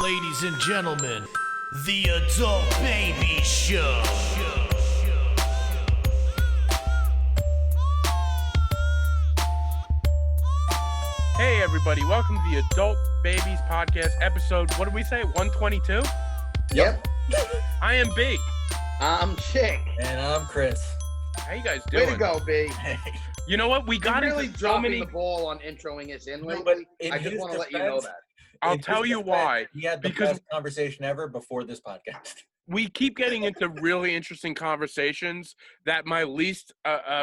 Ladies and gentlemen, the Adult Baby Show. Hey everybody, welcome to the Adult Babies Podcast episode, what did we say, 122? Yep. I am Big. I'm Chick. And I'm Chris. How you guys doing? Way to go, B. You know what, we got You're really into so dropping many... the ball on introing us in No, lately. but in I just his want to let you know defense- that. I'll tell you why. He had the Because- best conversation ever before this podcast. We keep getting into really interesting conversations that my least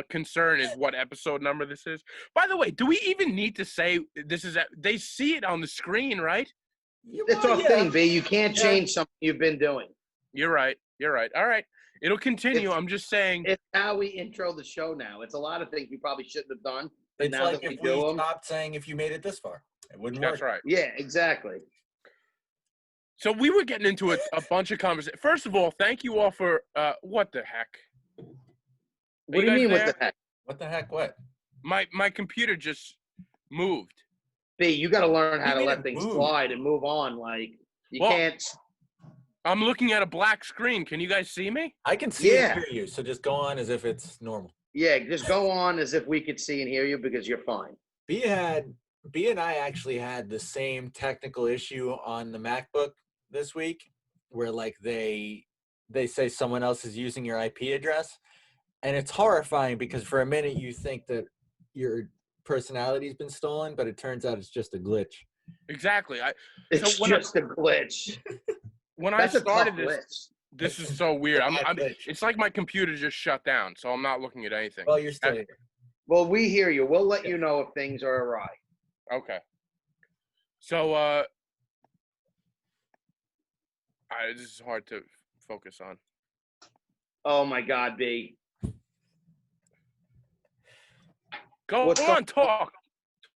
concern is what episode number this is. By the way, do we even need to say this is... They see it on the screen, right? It's our thing, B. You can't Yeah. change something you've been doing. You're right. All right. It'll continue. It's- I'm just saying... It's how we intro the show now. It's a lot of things we probably shouldn't have done. But It's now like that we if do we them. stopped saying if you made it this far. It wouldn't That's work. right. Yeah, exactly. So we were getting into a bunch of conversations. First of all, thank you all for what the heck? What do you guys mean, there? what the heck? What the heck? What? My computer just moved. B, you got to learn how You to mean let it things moved? slide and move on. Like, you Well, can't. I'm looking at a black screen. Can you guys see me? I can see Yeah. and hear you, so just go on as if it's normal. Yeah, just go on as if we could see and hear you because you're fine. B and I actually had the same technical issue on the MacBook this week, where like they say someone else is using your IP address, and it's horrifying because for a minute you think that your personality's been stolen, but it turns out it's just a glitch. Exactly. It's when just a glitch. When I That's a started tough this, glitch. this is so weird. I'm Glitch. it's like my computer just shut down, so I'm not looking at anything. Well, you're still here. Well, we hear you. We'll let you know if things are awry. Okay. So this is hard to focus on. Oh my God, B. Go What's on, up?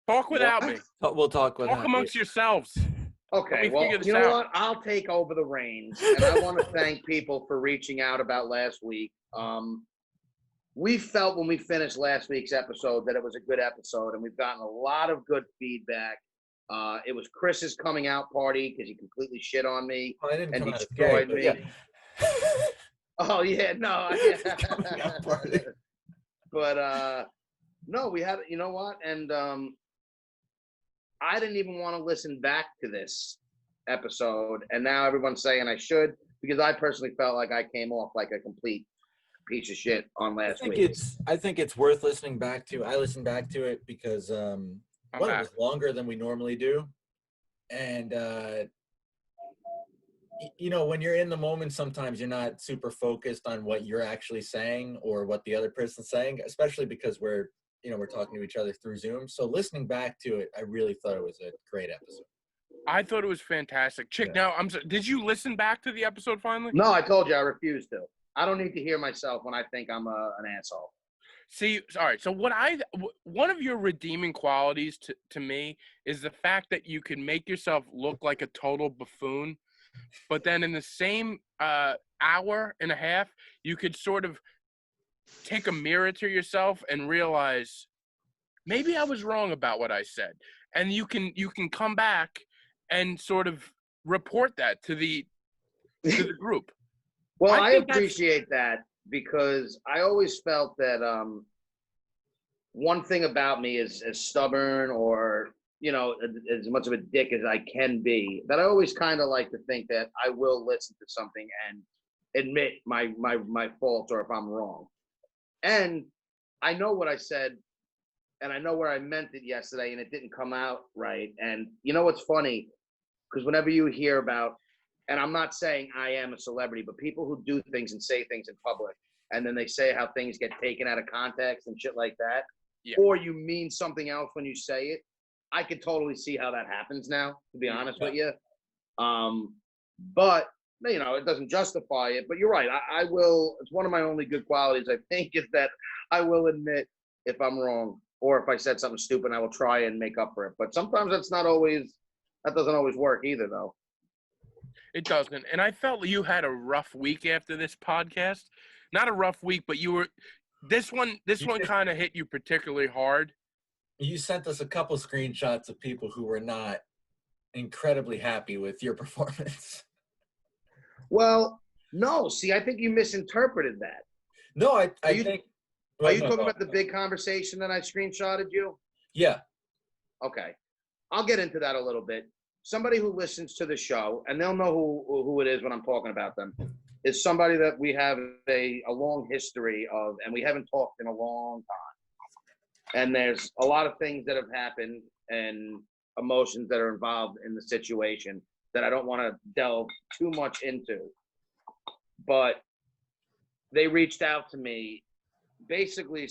talk without What? me. We'll talk with Talk amongst yourselves. Okay, me well, figure this you know out. what? I'll take over the reins, and I want to thank people for reaching out about last week. We felt when we finished last week's episode that it was a good episode, and we've gotten a lot of good feedback. It was Chris's coming out party because he completely shit on me. I didn't And come out as destroyed gay, but me. yeah. Oh yeah, no, Coming out party. but no, we had. You know what? And I didn't even want to listen back to this episode, and now everyone's saying I should because I personally felt like I came off like a complete piece of shit on last week. I think it's worth listening back to. I listened back to it because one, it back. was longer than we normally do, and you know, when you're in the moment, sometimes you're not super focused on what you're actually saying or what the other person's saying, especially because we're talking to each other through Zoom. So listening back to it, I really thought it was a great episode. I thought it was fantastic. Chick, Yeah. now I'm sorry, did you listen back to the episode finally? No, I told you I refuse to. I don't need to hear myself when I think I'm an asshole. See, all right. So one of your redeeming qualities to me is the fact that you can make yourself look like a total buffoon, but then in the same hour and a half, you could sort of take a mirror to yourself and realize maybe I was wrong about what I said, and you can come back and sort of report that to the group. Well, I I think that's- appreciate that because I always felt that one thing about me is as stubborn or, as much of a dick as I can be, that I always kind of like to think that I will listen to something and admit my faults or if I'm wrong. And I know what I said and I know where I meant it yesterday and it didn't come out right. And you know what's funny? Because whenever you hear about, and I'm not saying I am a celebrity, but people who do things and say things in public, and then they say how things get taken out of context and shit like that, Yeah. or you mean something else when you say it, I could totally see how that happens now, to be honest with you. But, it doesn't justify it. But you're right. I will, it's one of my only good qualities, I think, is that I will admit if I'm wrong, or if I said something stupid, I will try and make up for it. But sometimes that doesn't always work either, though. It doesn't. And I felt you had a rough week after this podcast. Not a rough week, but this one kind of hit you particularly hard. You sent us a couple screenshots of people who were not incredibly happy with your performance. Well, no, see, I think you misinterpreted that. No, I you- think. Are well, you no, talking go about the ahead. big conversation that I screenshotted you? Yeah. Okay. I'll get into that a little bit. Somebody who listens to the show, and they'll know who it is when I'm talking about them, is somebody that we have a long history of, and we haven't talked in a long time. And there's a lot of things that have happened and emotions that are involved in the situation that I don't want to delve too much into. But they reached out to me basically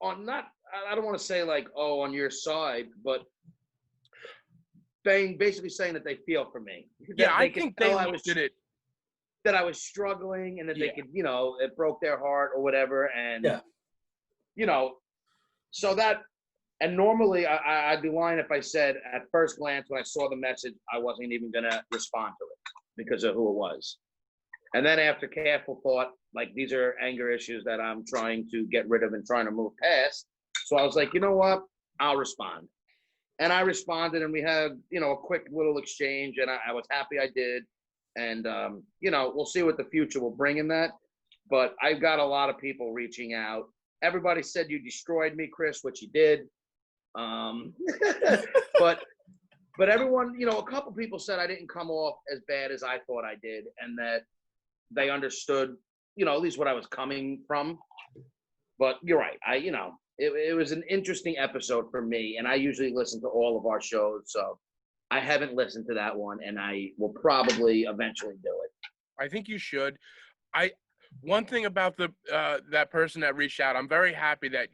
on not, I don't want to say like, oh, on your side, but basically saying that they feel for me. Yeah, That I could think they tell looked at it. that I was struggling and that they Yeah. could, it broke their heart or whatever. And, Yeah. So that, and normally I'd be lying if I said at first glance when I saw the message, I wasn't even going to respond to it because of who it was. And then after careful thought, like these are anger issues that I'm trying to get rid of and trying to move past. So I was like, you know what? I'll respond. And I responded and we had, a quick little exchange and I was happy I did. And, we'll see what the future will bring in that. But I've got a lot of people reaching out. Everybody said you destroyed me, Chris, which you did. But everyone, a couple people said I didn't come off as bad as I thought I did, and that they understood, at least what I was coming from. But you're right. It was an interesting episode for me, and I usually listen to all of our shows, so I haven't listened to that one, and I will probably eventually do it. I think you should. One thing about that person that reached out, I'm very happy that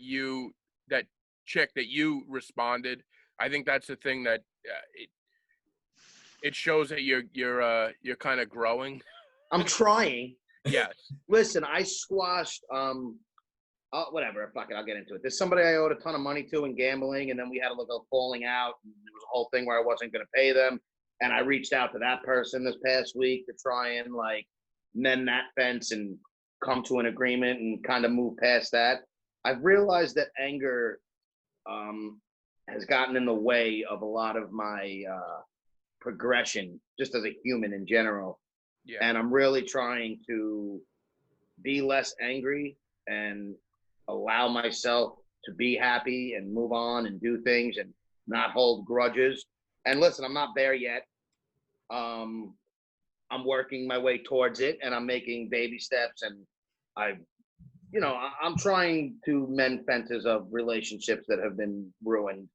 that chick that you responded. I think that's the thing that it shows that you're kind of growing. I'm trying. Yes. Listen, I squashed whatever, fuck it, I'll get into it. There's somebody I owed a ton of money to in gambling, and then we had a little falling out, and there was a whole thing where I wasn't going to pay them, and I reached out to that person this past week to try and mend that fence and come to an agreement and kind of move past that. I've realized that anger has gotten in the way of a lot of my progression just as a human in general. Yeah. And I'm really trying to be less angry and allow myself to be happy and move on and do things and not hold grudges. And listen, I'm not there yet. I'm working my way towards it, and I'm making baby steps, and I'm trying to mend fences of relationships that have been ruined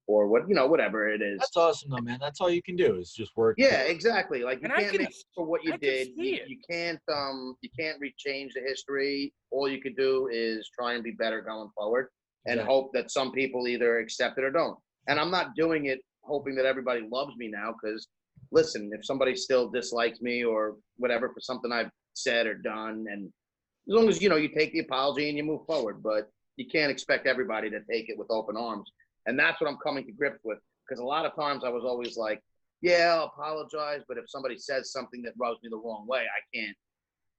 or whatever it is. That's awesome though, man. That's all you can do is just work. Yeah, exactly. Like you And I can't can- make up for what you I can did. see it. You can't rechange the history. All you could do is try and be better going forward and Exactly. hope that some people either accept it or don't. And I'm not doing it hoping that everybody loves me now, because listen, if somebody still dislikes me or whatever for something I've said or done, and as long as you take the apology and you move forward, but you can't expect everybody to take it with open arms. And that's what I'm coming to grips with, because a lot of times I was always like, yeah, I'll apologize, but if somebody says something that rubs me the wrong way, I can't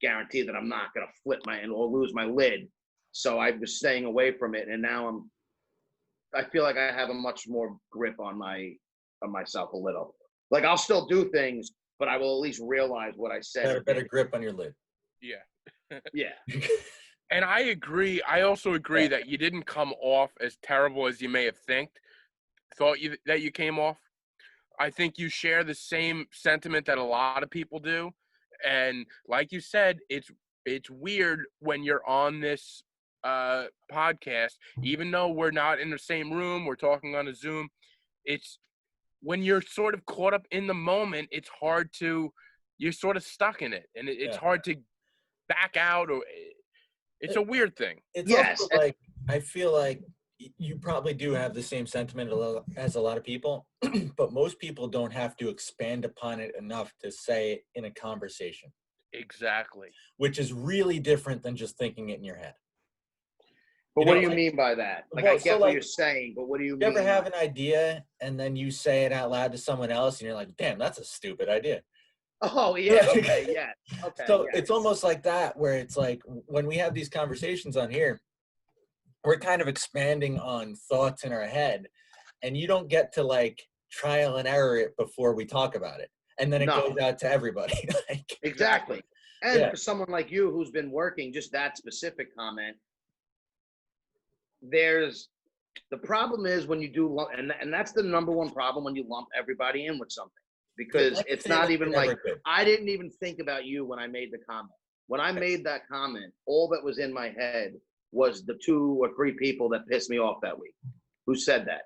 guarantee that I'm not going to flip or lose my lid. So I was staying away from it, and now I feel like I have a much more grip on myself a little. Like I'll still do things, but I will at least realize what I said. Better grip on your lid. Yeah. Yeah. And I agree. I also agree that you didn't come off as terrible as you may have thought that you came off. I think you share the same sentiment that a lot of people do. And like you said, it's weird when you're on this podcast, even though we're not in the same room, we're talking on a Zoom. It's when you're sort of caught up in the moment, it's hard you're sort of stuck in it, and it's hard to back out, or it's a weird thing. It's Yes. also like, I feel like you probably do have the same sentiment as a lot of people, but most people don't have to expand upon it enough to say it in a conversation, Exactly. which is really different than just thinking it in your head. But You what know, do you like- mean by that? Like Well, I get so, what like, you're saying, but what do you You mean? ever have an idea and then you say it out loud to someone else and you're like, damn, that's a stupid idea. Oh yeah. Okay. Yeah. Okay. So yeah. it's almost like that, where it's like when we have these conversations on here, we're kind of expanding on thoughts in our head, and you don't get to like trial and error it before we talk about it, and then it No. goes out to everybody. Like, Exactly. And Yeah. for someone like you who's been working just that specific comment, the problem is when you do and that's the number one problem when you lump everybody in with something, because like I it's say, not like, even you're never like good. I didn't even think about you when I made the comment. When I made that comment, all that was in my head was the 2 or 3 people that pissed me off that week who said that.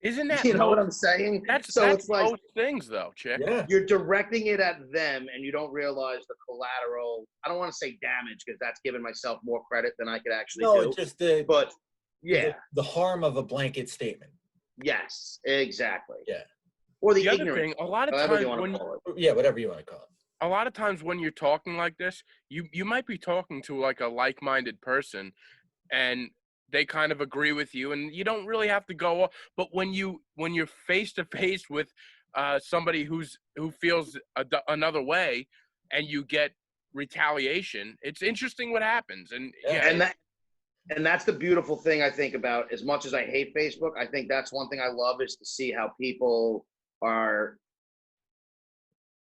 Isn't that You know what most, I'm saying? that's So it's like most things though, Chick. Yeah. you're directing it at them and you don't realize the collateral. I don't want to say damage because that's giving myself more credit than I could actually No, do. it's just the But yeah, the harm of a blanket statement. yes, exactly. Yeah. Or the The other ignorant, thing, a lot of whatever times you want when to call it. Yeah, whatever you want to call it. a lot of times when you're talking like this, you might be talking to like a like-minded person, and they kind of agree with you, and you don't really have to go. But when you're face to face with somebody who feels another way, and you get retaliation, it's interesting what happens. And Yeah. And that's the beautiful thing I think about. As much as I hate Facebook, I think that's one thing I love is to see how people are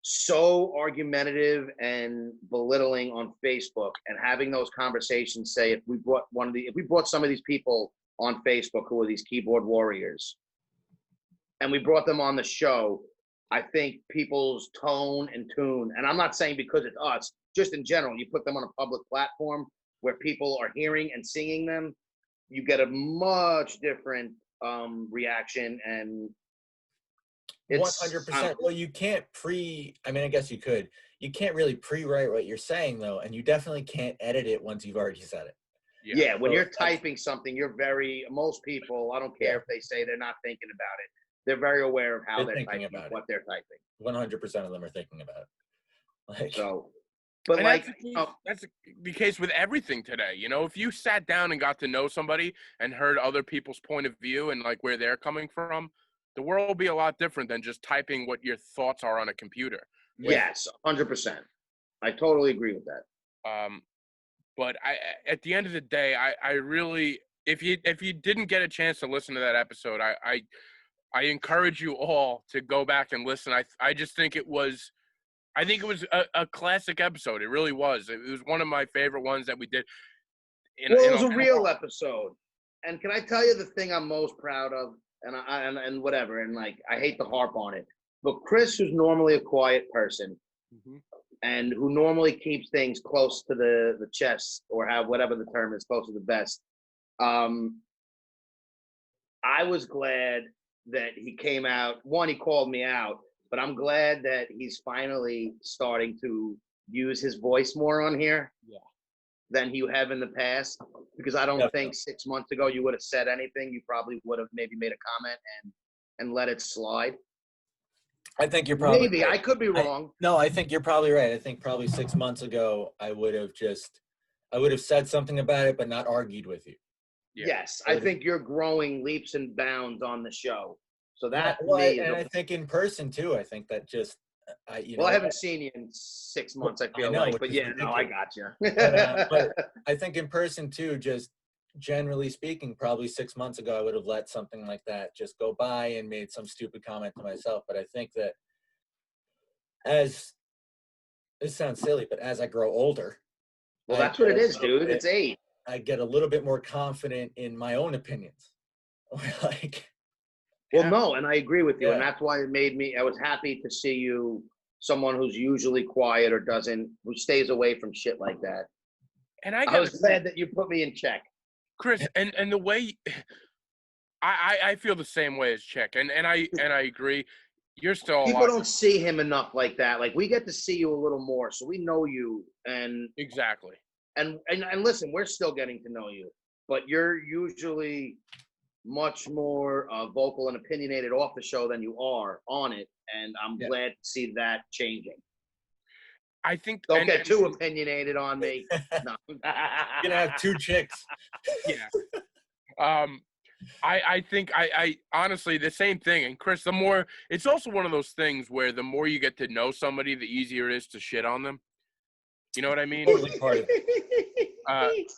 so argumentative and belittling on Facebook, and having those conversations. Say if we brought some of these people on Facebook who are these keyboard warriors and we brought them on the show, I think people's tone and tune, and I'm not saying because it's us, just in general, you put them on a public platform where people are hearing and seeing them, you get a much different reaction. And it's 100%. Well, you can't I mean, I guess you could. You can't really pre-write what you're saying, though, and you definitely can't edit it once you've already said it. yeah, when So you're that's- typing something, most people, I don't care if they say they're not thinking about it, they're very aware of how They're they're thinking typing, about it. what they're typing. 100% of them are thinking about it. Like, So, but and like, that's the case with everything today. You know, if you sat down and got to know somebody and heard other people's point of view and like where they're coming from, the world will be a lot different than just typing what your thoughts are on a computer. yes, 100%. I totally agree with that. But at the end of the day, I really, if you didn't get a chance to listen to that episode, I encourage you all to go back and listen. I just think it was a classic episode. It really was. It was one of my favorite ones that we did. Well, it was a real episode. And can I tell you the thing I'm most proud of? And whatever, and like I hate to harp on it, but Chris, who's normally a quiet person, and who normally keeps things close to the chest, or have whatever the term is, close to the vest. I was glad that he came out. One, he called me out, but I'm glad that he's finally starting to use his voice more on here. Yeah. Than you have in the past, because I don't think 6 months ago you would have said anything. You probably would have maybe made a comment and let it slide. I think you're probably Maybe right. I could be wrong. No, I think you're probably right. I think probably 6 months ago I would have said something about it, but not argued with you. Yeah. Yes, I think you're growing leaps and bounds on the show. So that Well, me is and I think in person too. I think that just I haven't seen you in 6 months. I feel know, like, which but is yeah, no, I ridiculous. got you. But I think in person too, just generally speaking, probably 6 months ago, I would have let something like that just go by and made some stupid comment to myself. But I think that this sounds silly, but as I grow older, Well, that's what it is, dude. It's age. I get a little bit more confident in my own opinions. Like, Well, no, and I agree with you, and Yeah. that's why I was happy to see you, someone who's usually quiet or who stays away from shit like that. And I was glad that you put me in check. Chris, and the way I feel the same way as Chick, and I agree. You're still People don't see him enough like that. Like, we get to see you a little more, so we know you, and exactly. and listen, we're still getting to know you, but you're usually much more vocal and opinionated off the show than you are on it, and I'm glad to see that changing. I think Don't get too opinionated on me. No. you're gonna have 2 chicks. Yeah. I think I honestly the same thing. And Chris, it's also one of those things where the more you get to know somebody, the easier it is to shit on them. You know what I mean? Totally part of it.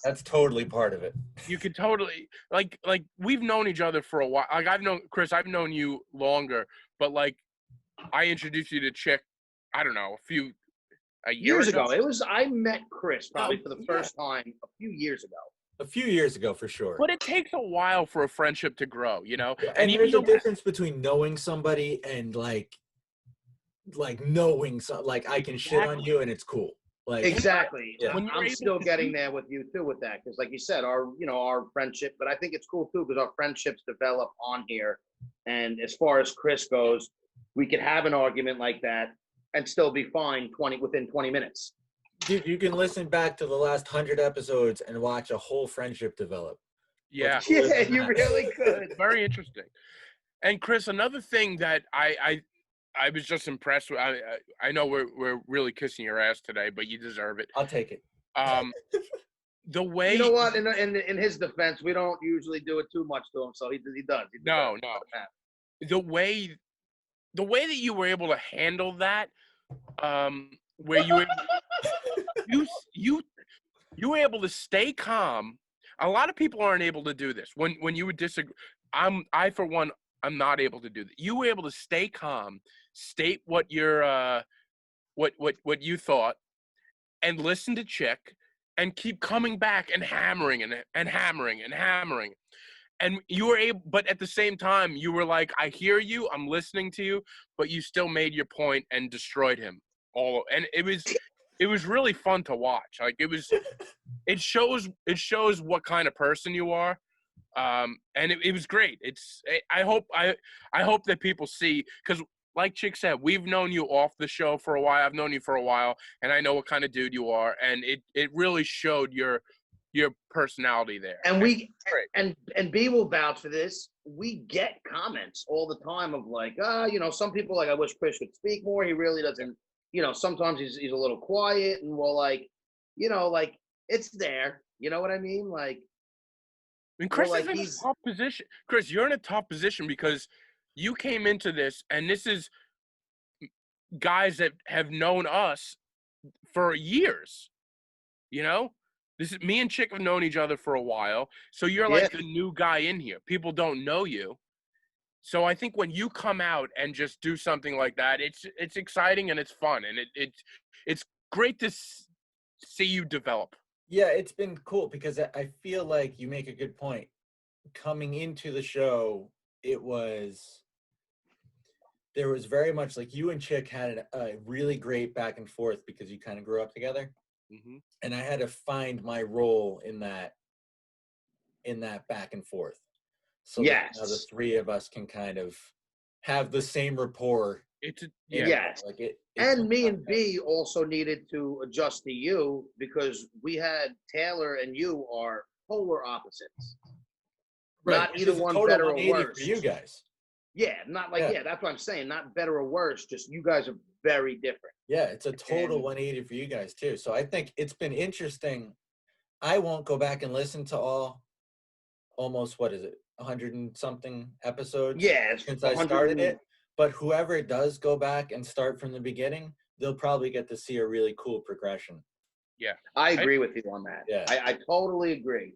That's totally part of it. You could totally like we've known each other for a while. Like I've known Chris, I've known you longer, but like I introduced you to Chick, I don't know, a year Years ago. I met Chris probably for the yeah. first time a few years ago. A few years ago, for sure. But it takes a while for a friendship to grow, you know? Yeah, And and even there's a though difference between knowing somebody and like knowing like I can shit on you and it's cool. Like Exactly. Yeah. When you're I'm able still to getting do- there with you too with that because, like you said, our friendship. But I think it's cool too because our friendships develop on here. And as far as Chris goes, we could have an argument like that and still be fine within 20 minutes. dude, you can listen back to the last 100 episodes and watch a whole friendship develop. yeah. Yeah, you really could. Very interesting. And Chris, another thing that I was just impressed with. I know we're really kissing your ass today, but you deserve it. I'll take it. The way You know what? In his defense, we don't usually do it too much to him, so he does. No. the way that you were able to handle that, where you were, you were able to stay calm. A lot of people aren't able to do this. When you would disagree, I for one, I'm not able to do that. You were able to stay calm, state what your what you thought, and listen to Chick, and keep coming back and hammering and hammering and hammering. And you were able, but at the same time, you were like, I hear you, I'm listening to you, but you still made your point and destroyed him. And it was really fun to watch. Like it shows what kind of person you are. And it was great. I hope that people see, because like Chick said, we've known you off the show for a while. I've known you for a while, and I know what kind of dude you are. And it really showed your personality there. And Great. and B will vouch for this. We get comments all the time of like, some people like, I wish Chris could speak more. He really doesn't. Sometimes he's a little quiet, and we're like, like it's there. You know what I mean? Like, And Chris like is in a he's- tough position. Chris, you're in a tough position because you came into this, and this is guys that have known us for years. This is me and Chick have known each other for a while. So you're like the new guy in here. People don't know you. So I think when you come out and just do something like that, it's exciting and it's fun, and it's great to see you develop. Yeah, it's been cool because I feel like you make a good point. Coming into the show, there was very much like you and Chick had a really great back and forth because you kind of grew up together. Mm-hmm. And I had to find my role in that back and forth. So that now the three of us can kind of have the same rapport. Yes. Like it and me and B also needed to adjust to you because we had Taylor and you are polar opposites. Right, Not either one better or worse. For you guys. Yeah, not like that's what I'm saying. Not better or worse. Just you guys are very different. Yeah, it's a total 180 for you guys too. So I think it's been interesting. I won't go back and listen to almost 100 and something episodes. Yeah, since I started it. But whoever does go back and start from the beginning, they'll probably get to see a really cool progression. Yeah, I agree with you on that. Yeah, I totally agree.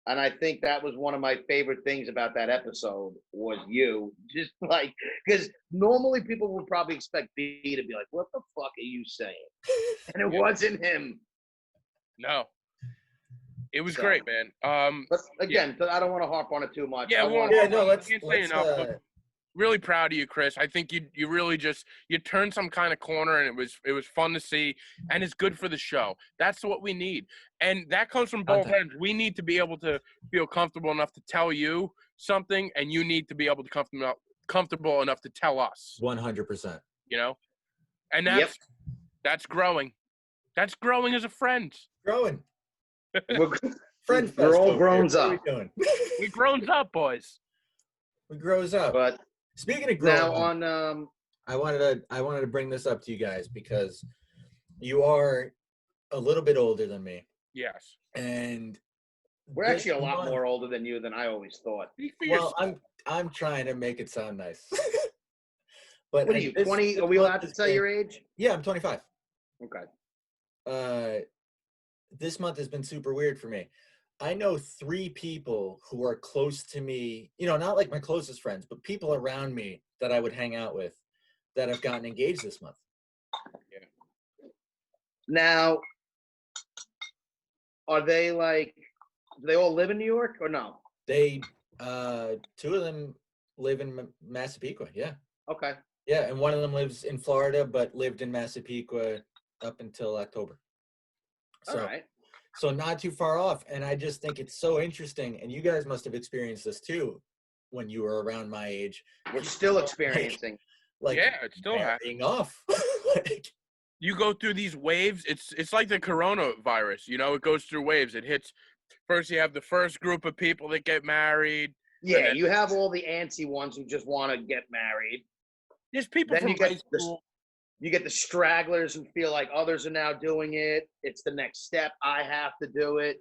And I think that was one of my favorite things about that episode was you. Just like, because normally people would probably expect B to be like, what the fuck are you saying? And it wasn't him. No. It was great, man. But again, I don't want to harp on it too much. Yeah, let's say enough. But really proud of you, Chris. I think you really you turned some kind of corner, and it was fun to see, and it's good for the show. That's what we need, and that comes from both ends. We need to be able to feel comfortable enough to tell you something, and you need to be able to comfortable enough to tell us. 100%. And that's growing. That's growing as a friend. Growing. We're all grown up. We grown up, boys. We grows up. But speaking of growing now up, on I wanted to bring this up to you guys because you are a little bit older than me. Yes. And we're actually a lot more older than you than I always thought. Well, I'm trying to make it sound nice. But what are you, 20? Are we allowed to tell your age? Yeah, I'm 25. Okay. this month has been super weird for me. I know 3 people who are close to me, not like my closest friends, but people around me that I would hang out with that have gotten engaged this month. Now, are they like, do they all live in New York or no? They, 2 of them live in Massapequa. Yeah. Okay. Yeah. And one of them lives in Florida, but lived in Massapequa up until October. All right. So not too far off. And I just think it's so interesting. And you guys must have experienced this too when you were around my age. We're still experiencing. Yeah, it's still happening off. You go through these waves. It's like the coronavirus. It goes through waves. It hits. First, you have the first group of people that get married. Yeah, you have all the antsy ones who just want to get married. There's people Then from high school. You get the stragglers who feel like others are now doing it. It's the next step. I have to do it.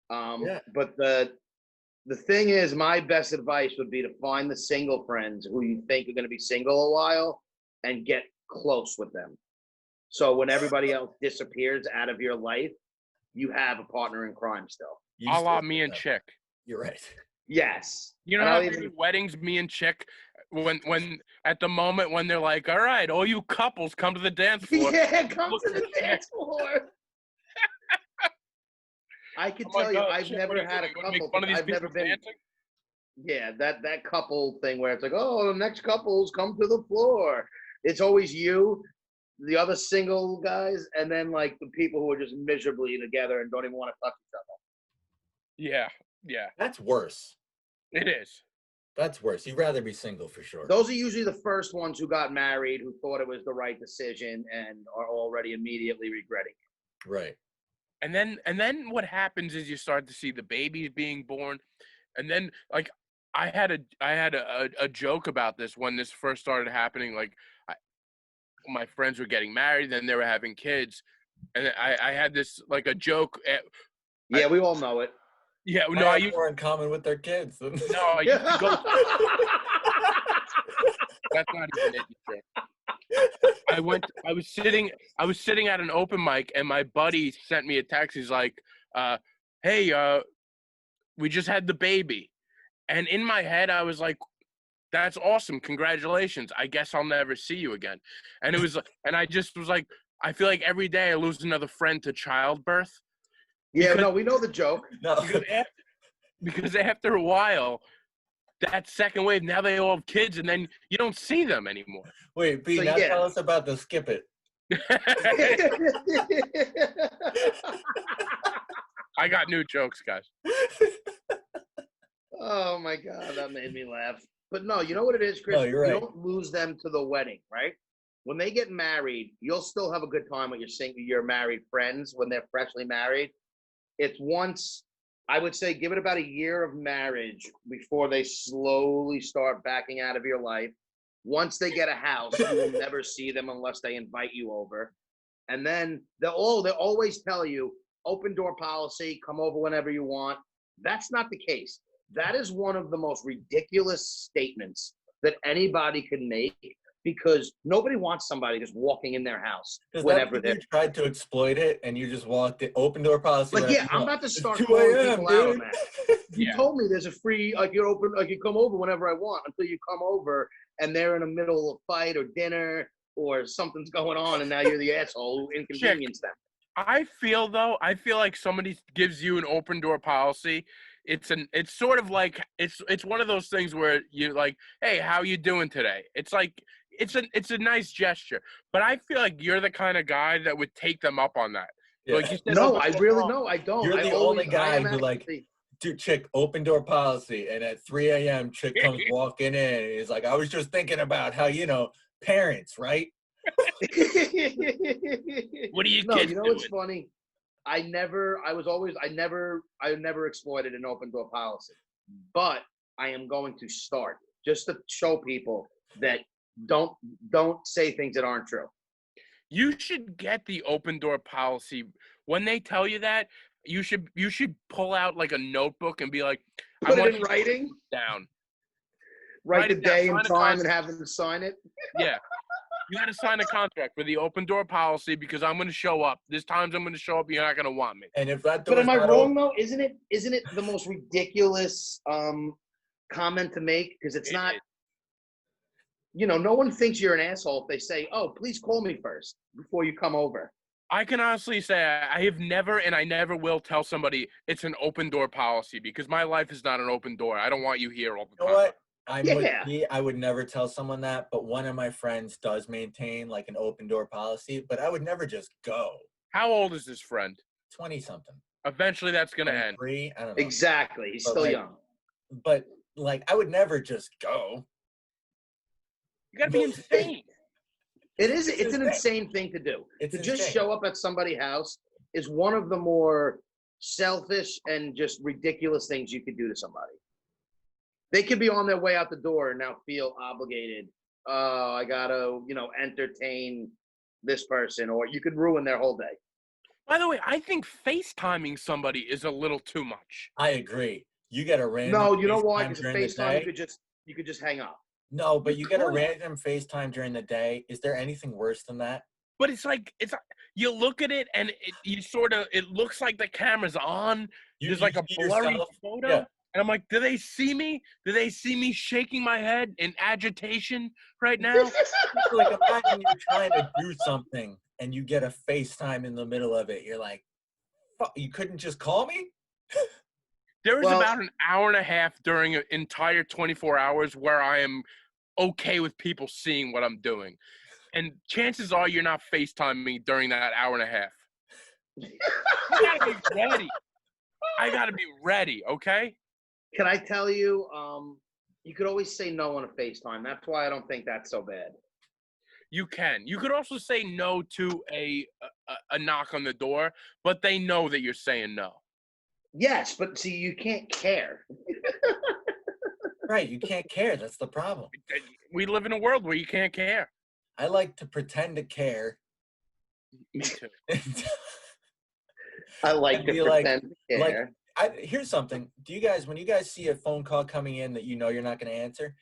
But the thing is, my best advice would be to find the single friends who you think are going to be single a while and get close with them. So when everybody else disappears out of your life, you have a partner in crime still. A la me and Chick. You're right. Yes. You know how many weddings me and Chick, when at the moment when they're like, all right, all you couples come to the dance floor. Yeah, come to the dance floor. I can tell you, I've never had a couple. I've never been. Dancing? Yeah, that couple thing where it's like, oh, the next couples come to the floor. It's always you, the other single guys, and then like the people who are just miserably together and don't even want to touch each other. Yeah. That's worse. It is. That's worse. You'd rather be single for sure. Those are usually the first ones who got married, who thought it was the right decision and are already immediately regretting it. Right. And then what happens is you start to see the babies being born. And then like I had a joke about this when this first started happening. Like my friends were getting married, then they were having kids. And I had this like a joke. Yeah, we all know it. Yeah, no, I used more in common with their kids. No, I used to go. That's not even it. I was sitting at an open mic, and my buddy sent me a text. He's like, "Hey, we just had the baby," and in my head, I was like, "That's awesome! Congratulations! I guess I'll never see you again." And it was, and I just was like, I feel like every day I lose another friend to childbirth. Yeah, no, we know the joke. No. Because after a while, that second wave, now they all have kids, and then you don't see them anymore. Wait, B, now tell us about the skip it. I got new jokes, guys. Oh, my God, that made me laugh. But no, you know what it is, Chris? No, you're right. You don't lose them to the wedding, right? When they get married, you'll still have a good time with your married friends when they're freshly married. It's once, I would say, give it about a year of marriage before they slowly start backing out of your life. Once they get a house, you will never see them unless they invite you over. And then they'll always tell you, open door policy, come over whenever you want. That's not the case. That is one of the most ridiculous statements that anybody can make, because nobody wants somebody just walking in their house whenever they tried to exploit it, and you just walked the open door policy. Like, yeah, I'm about to start calling people out on that. You told me there's a free, like, you're open, like, you come over whenever I want, until you come over and they're in the middle of a fight or dinner or something's going on, and now you're the asshole who inconvenienced them. I feel like somebody gives you an open door policy. It's sort of like it's one of those things where you're like, hey, how you doing today? It's like it's a nice gesture, but I feel like you're the kind of guy that would take them up on that. Yeah. Like you said, no, I don't. You're the only guy who like, dude, Chick, open door policy, and at 3 a.m. Chick comes walking in, and he's like, I was just thinking about how, parents, right? What are you kids doing? What's funny? I never exploited an open door policy, but I am going to start, just to show people that don't say things that aren't true. You should get the open door policy. When they tell you that, you should pull out like a notebook and be like, Put it in writing down. Write the day and time and have them sign it. Yeah. You got to sign a contract for the open door policy because I'm going to show up. There's times I'm going to show up. You're not going to want me. And if that But door's am I not wrong open, though? Isn't it the most ridiculous comment to make? Because it's not. No one thinks you're an asshole if they say, "Oh, please call me first before you come over." I can honestly say I have never and I never will tell somebody it's an open door policy because my life is not an open door. I don't want you here all the you time. know what? I'm with Yeah. you. I would never tell someone that, but one of my friends does maintain like an open door policy, but I would never just go. How old is this friend? 20 something. Eventually that's going to end. 23, I don't know. Exactly. He's But, still like, young. But like I would never just go. You got to be insane. It's an insane thing to do. It's To just insane. show up at somebody's house is one of the more selfish and just ridiculous things you could do to somebody. They could be on their way out the door and now feel obligated. Oh, I gotta, entertain this person, or you could ruin their whole day. By the way, I think FaceTiming somebody is a little too much. I agree. You get a random No, you know why? FaceTime Because during the FaceTime, day. you could just hang up. No, but you get a could. random FaceTime during the day. Is there anything worse than that? But it's you look at it and it looks like the camera's on. There's like a see blurry yourself. photo. Yeah. And I'm like, do they see me? Do they see me shaking my head in agitation right now? Like imagine you're trying to do something and you get a FaceTime in the middle of it. You're like, fuck, you couldn't just call me? There is Well- about an hour and a half during an entire 24 hours where I am okay with people seeing what I'm doing. And chances are you're not FaceTiming me during that hour and a half. I gotta be ready. I gotta be ready, okay? Can I tell you, you could always say no on a FaceTime. That's why I don't think that's so bad. You can. You could also say no to a knock on the door, but they know that you're saying no. Yes, but see, you can't care. Right, you can't care. That's the problem. We live in a world where you can't care. I like to pretend to care. Me too. I like I'd to be like- pretend to like- care. Here's something. When you guys see a phone call coming in that you know you're not going to answer,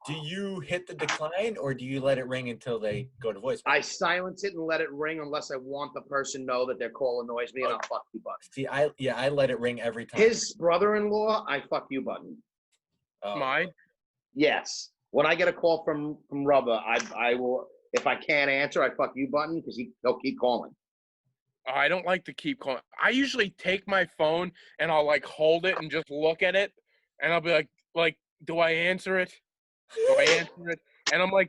do you hit the decline or do you let it ring until they go to voicemail? I silence it and let it ring unless I want the person to know that their call annoys me, and I'll fuck you button. See, I let it ring every time. His brother-in-law, I fuck you button. Oh. Mine? Yes. When I get a call from Rubba, I will. If I can't answer, I fuck you button because he'll keep calling. I don't like to keep calling. I usually take my phone and I'll like hold it and just look at it, and I'll be like, do I answer it? Do I answer it? And I'm like,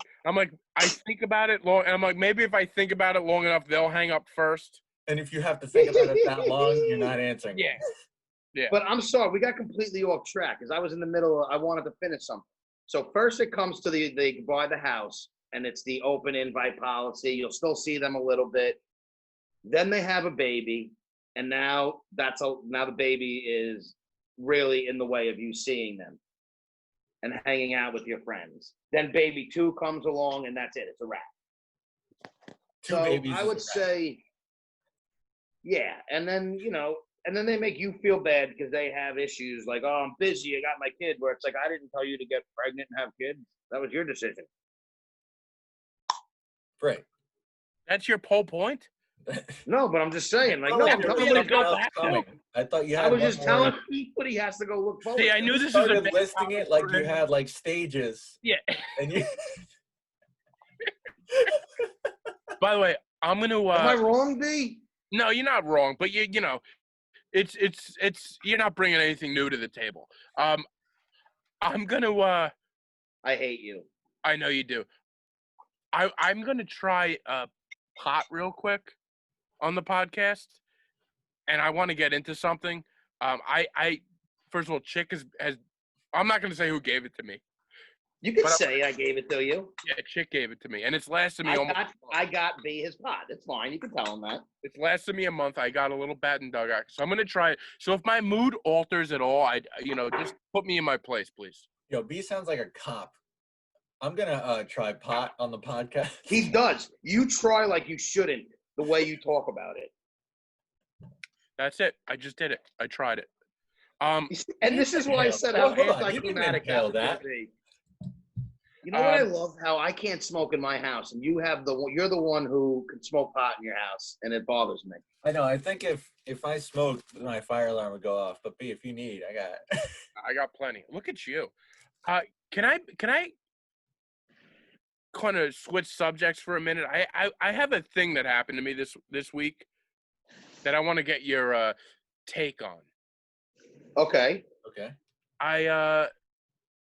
I think about it long, and I'm like, maybe if I think about it long enough, they'll hang up first. And if you have to think about it that long, you're not answering. Yeah. But I'm sorry, we got completely off track because I was in the middle. I wanted to finish something. So first, it comes to they buy the house, and it's the open invite policy. You'll still see them a little bit. Then they have a baby, and now now the baby is really in the way of you seeing them and hanging out with your friends. Then baby 2 comes along, and that's it. It's a wrap. Two So babies. I is would a wrap. say, yeah, and then and then they make you feel bad because they have issues like, oh, I'm busy, I got my kid. Where it's like, I didn't tell you to get pregnant and have kids. That was your decision. Right. That's your whole point. No, but I'm just saying, like, Oh, no, yeah, I'm we're telling gonna him go what back to coming. I thought you had. I was one just more. telling him what he has to go look forward. See, I to. knew this was Started a big listing topic it like for you him. had like stages, Yeah. and you. By the way, I'm gonna. Am I wrong, B? No, you're not wrong, but you know, it's you're not bringing anything new to the table. I'm gonna. I hate you. I know you do. I'm gonna try pot real quick on the podcast, and I want to get into something. I first of all, Chick has. I'm not gonna say who gave it to me. You can But say I gave it to you. Yeah, Chick gave it to me, and it's lasted me almost. I got B his pot. It's fine. You can tell him that. It's lasted me a month. I got a little bat and dug out, so I'm gonna try it. So if my mood alters at all, just put me in my place, please. Yo, B sounds like a cop. I'm gonna try pot on the podcast. He does. You try like you shouldn't. The way you talk about it. That's it. I just did it. I tried it. And this is why I said how Hold on, you didn't anticlimactic inhale that that. would be. You know what I Um, love? How I can't smoke in my house, and you're the one who can smoke pot in your house, and it bothers me. I know. I think if I smoked, my fire alarm would go off. But B, if you need, I got. I got plenty. Look at you. Can I kind of switch subjects for a minute? I have a thing that happened to me this week that I want to get your take on. Okay. Okay. I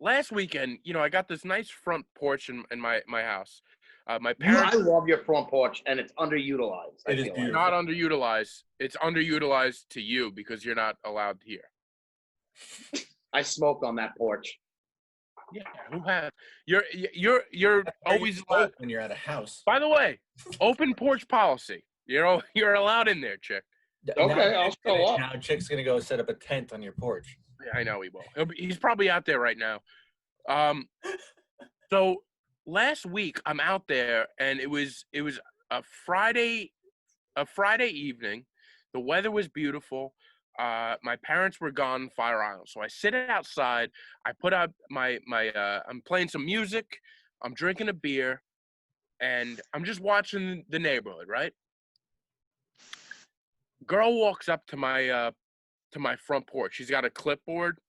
last weekend, I got this nice front porch in my house. My parents I love your front porch, and it's underutilized. It is feel beautiful. not underutilized. It's underutilized to you because you're not allowed here. I smoked on that porch. Yeah, who has? You're always allowed. smoke when you're at a house. By the way, open porch policy. You're allowed in there, chick. Okay, I'll show up. Now Chick's gonna go set up a tent on your porch. Yeah, I know he will. He's probably out there right now. So last week I'm out there, and it was a Friday evening. The weather was beautiful. My parents were gone Fire Island, so I sit outside. I put out my I'm playing some music. I'm drinking a beer, and I'm just watching the neighborhood. Right. Girl walks up to my front porch. She's got a clipboard.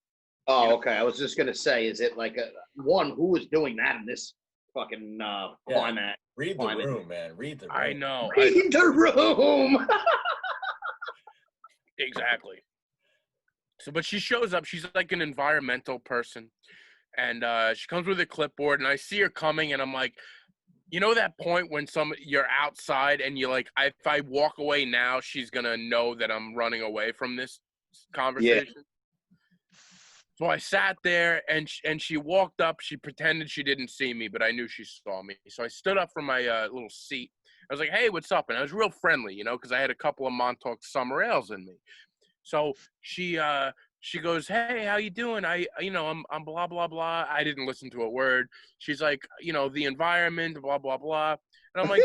Oh, okay. I was just gonna say, is it like who is doing that in this fucking climate? Read the room, man. Read the room. I know. Read the room. Exactly. So, but she shows up. She's like an environmental person, and she comes with a clipboard, and I see her coming, and I'm like, that point when you're outside, and you're like, if I walk away now, she's gonna know that I'm running away from this conversation. Yeah. So I sat there, and she walked up. She pretended she didn't see me, but I knew she saw me. So I stood up from my little seat. I was like, "Hey, what's up?" And I was real friendly, because I had a couple of Montauk Summer Ales in me. So she goes, "Hey, how you doing? I'm blah blah blah." I didn't listen to a word. She's like, the environment, blah blah blah, and I'm like,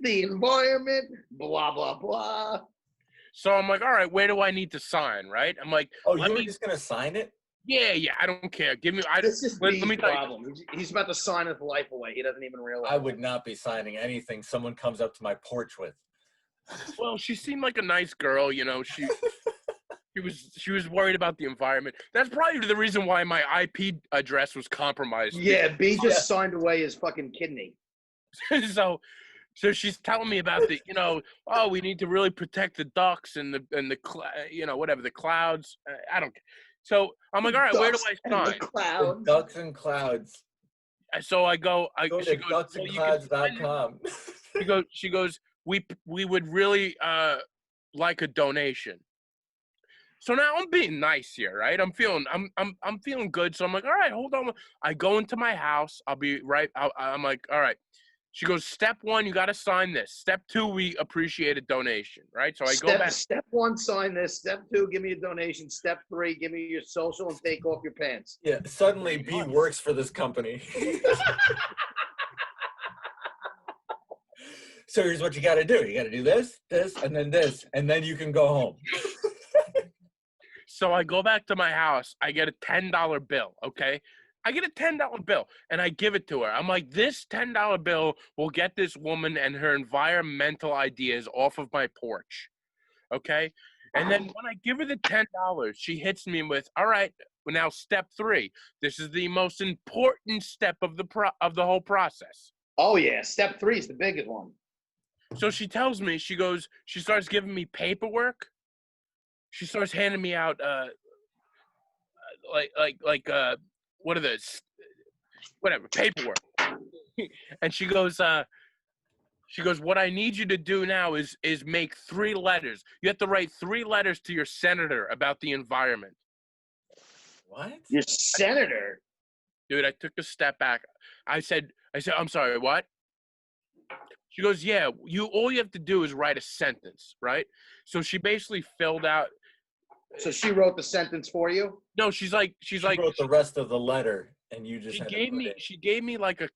the environment, blah blah blah. So I'm like, all right, where do I need to sign? Right? I'm like, oh, you were just gonna sign it? Yeah, I don't care. This is the problem. He's about to sign his life away. He doesn't even realize. I would not be signing anything someone comes up to my porch with. Well, she seemed like a nice girl, She was worried about the environment. That's probably the reason why my IP address was compromised. Yeah, B just signed away his fucking kidney. So she's telling me about the, we need to really protect the ducks and the whatever, the clouds. I don't care. So I'm like, all right, where do I sign? Clouds. Ducks and clouds. So I go. Go to ducksandclouds.com. She goes. We would really like a donation. So now I'm being nice here, right? I'm feeling good. So I'm like, all right, hold on. I go into my house. I'll be right. I'm like, all right. She goes, step 1, you got to sign this. Step 2, we appreciate a donation, right? So I go back. Step 1, sign this. Step 2, give me a donation. Step 3, give me your social and take off your pants. Yeah, suddenly B works for this company. So here's what you got to do. You got to do this, and then you can go home. So I go back to my house. I get a $10 bill, okay? I get a $10 bill, and I give it to her. I'm like, this $10 bill will get this woman and her environmental ideas off of my porch, okay? And then when I give her the $10, she hits me with, all right, well, now step 3. This is the most important step of the whole process. Oh, yeah. Step 3 is the biggest one. So she tells me, she starts giving me paperwork. She starts handing me out, what are those? Whatever, paperwork. And she goes, what I need you to do now is make 3 letters. You have to write 3 letters to your senator about the environment. What? Your senator? Dude, I took a step back. I said, I'm sorry, what? She goes, yeah, all you have to do is write a sentence, right? So she basically filled out. So she wrote the sentence for you? No, she wrote the rest of the letter, and you just. She gave me like a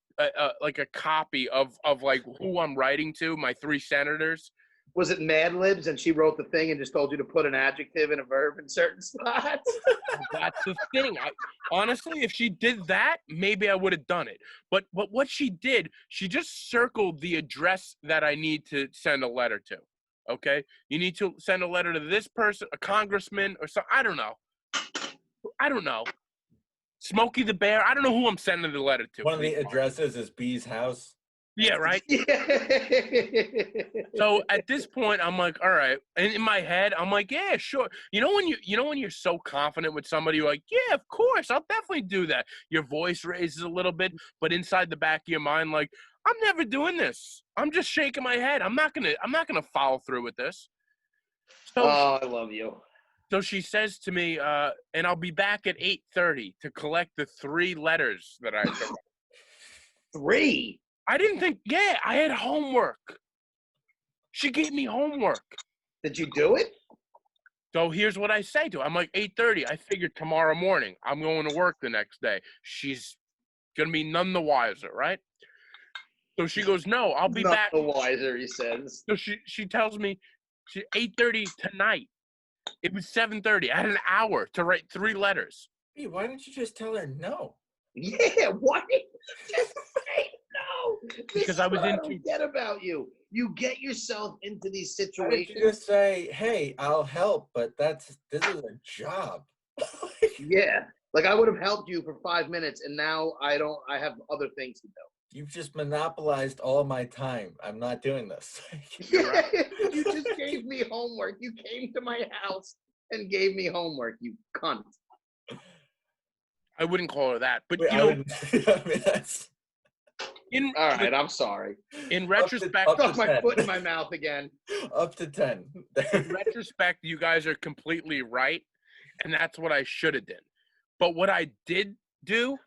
copy of like who I'm writing to, my 3 senators, Was it Mad Libs and she wrote the thing and just told you to put an adjective and a verb in certain spots? That's the thing. Honestly, if she did that, maybe I would have done it. But what she did, she just circled the address that I need to send a letter to. Okay? You need to send a letter to this person, a congressman or something. I don't know. Smokey the Bear. I don't know who I'm sending the letter to. One of the addresses is B's house. Yeah, right? So at this point, I'm like, all right. And in my head, I'm like, yeah, sure. You know when you're so confident with somebody, you're like, yeah, of course, I'll definitely do that. Your voice raises a little bit, but inside the back of your mind, like, I'm never doing this. I'm just shaking my head. I'm not gonna follow through with this. So Oh, I love you. So she says to me, and I'll be back at 8:30 to collect the 3 letters that I took. 3? I didn't think, yeah, I had homework. She gave me homework. Did you do it? So here's what I say to her. I'm like, 8:30. I figured tomorrow morning I'm going to work the next day. She's going to be none the wiser, right? So she goes, no, I'll be Not back. the wiser, he says. So she tells me 8:30 tonight. It was 7:30. I had an hour to write 3 letters. Hey, why didn't you just tell her no? Yeah, why did you just say no? Because I was I into- don't get about you. You get yourself into these Why didn't situations. you just say, hey, I'll help, but this is a job. Yeah. Like I would have helped you for 5 minutes and now I have other things to do. You've just monopolized all my time. I'm not doing this. You just gave me homework. You came to my house and gave me homework, you cunt. I wouldn't call her that. But, Wait, you I know, wouldn't- I mean, that's All right, I'm sorry. in retrospect, up to Stuck my 10. foot in my mouth again. Up to 10. in retrospect, you guys are completely right. And that's what I should have done. But what I did do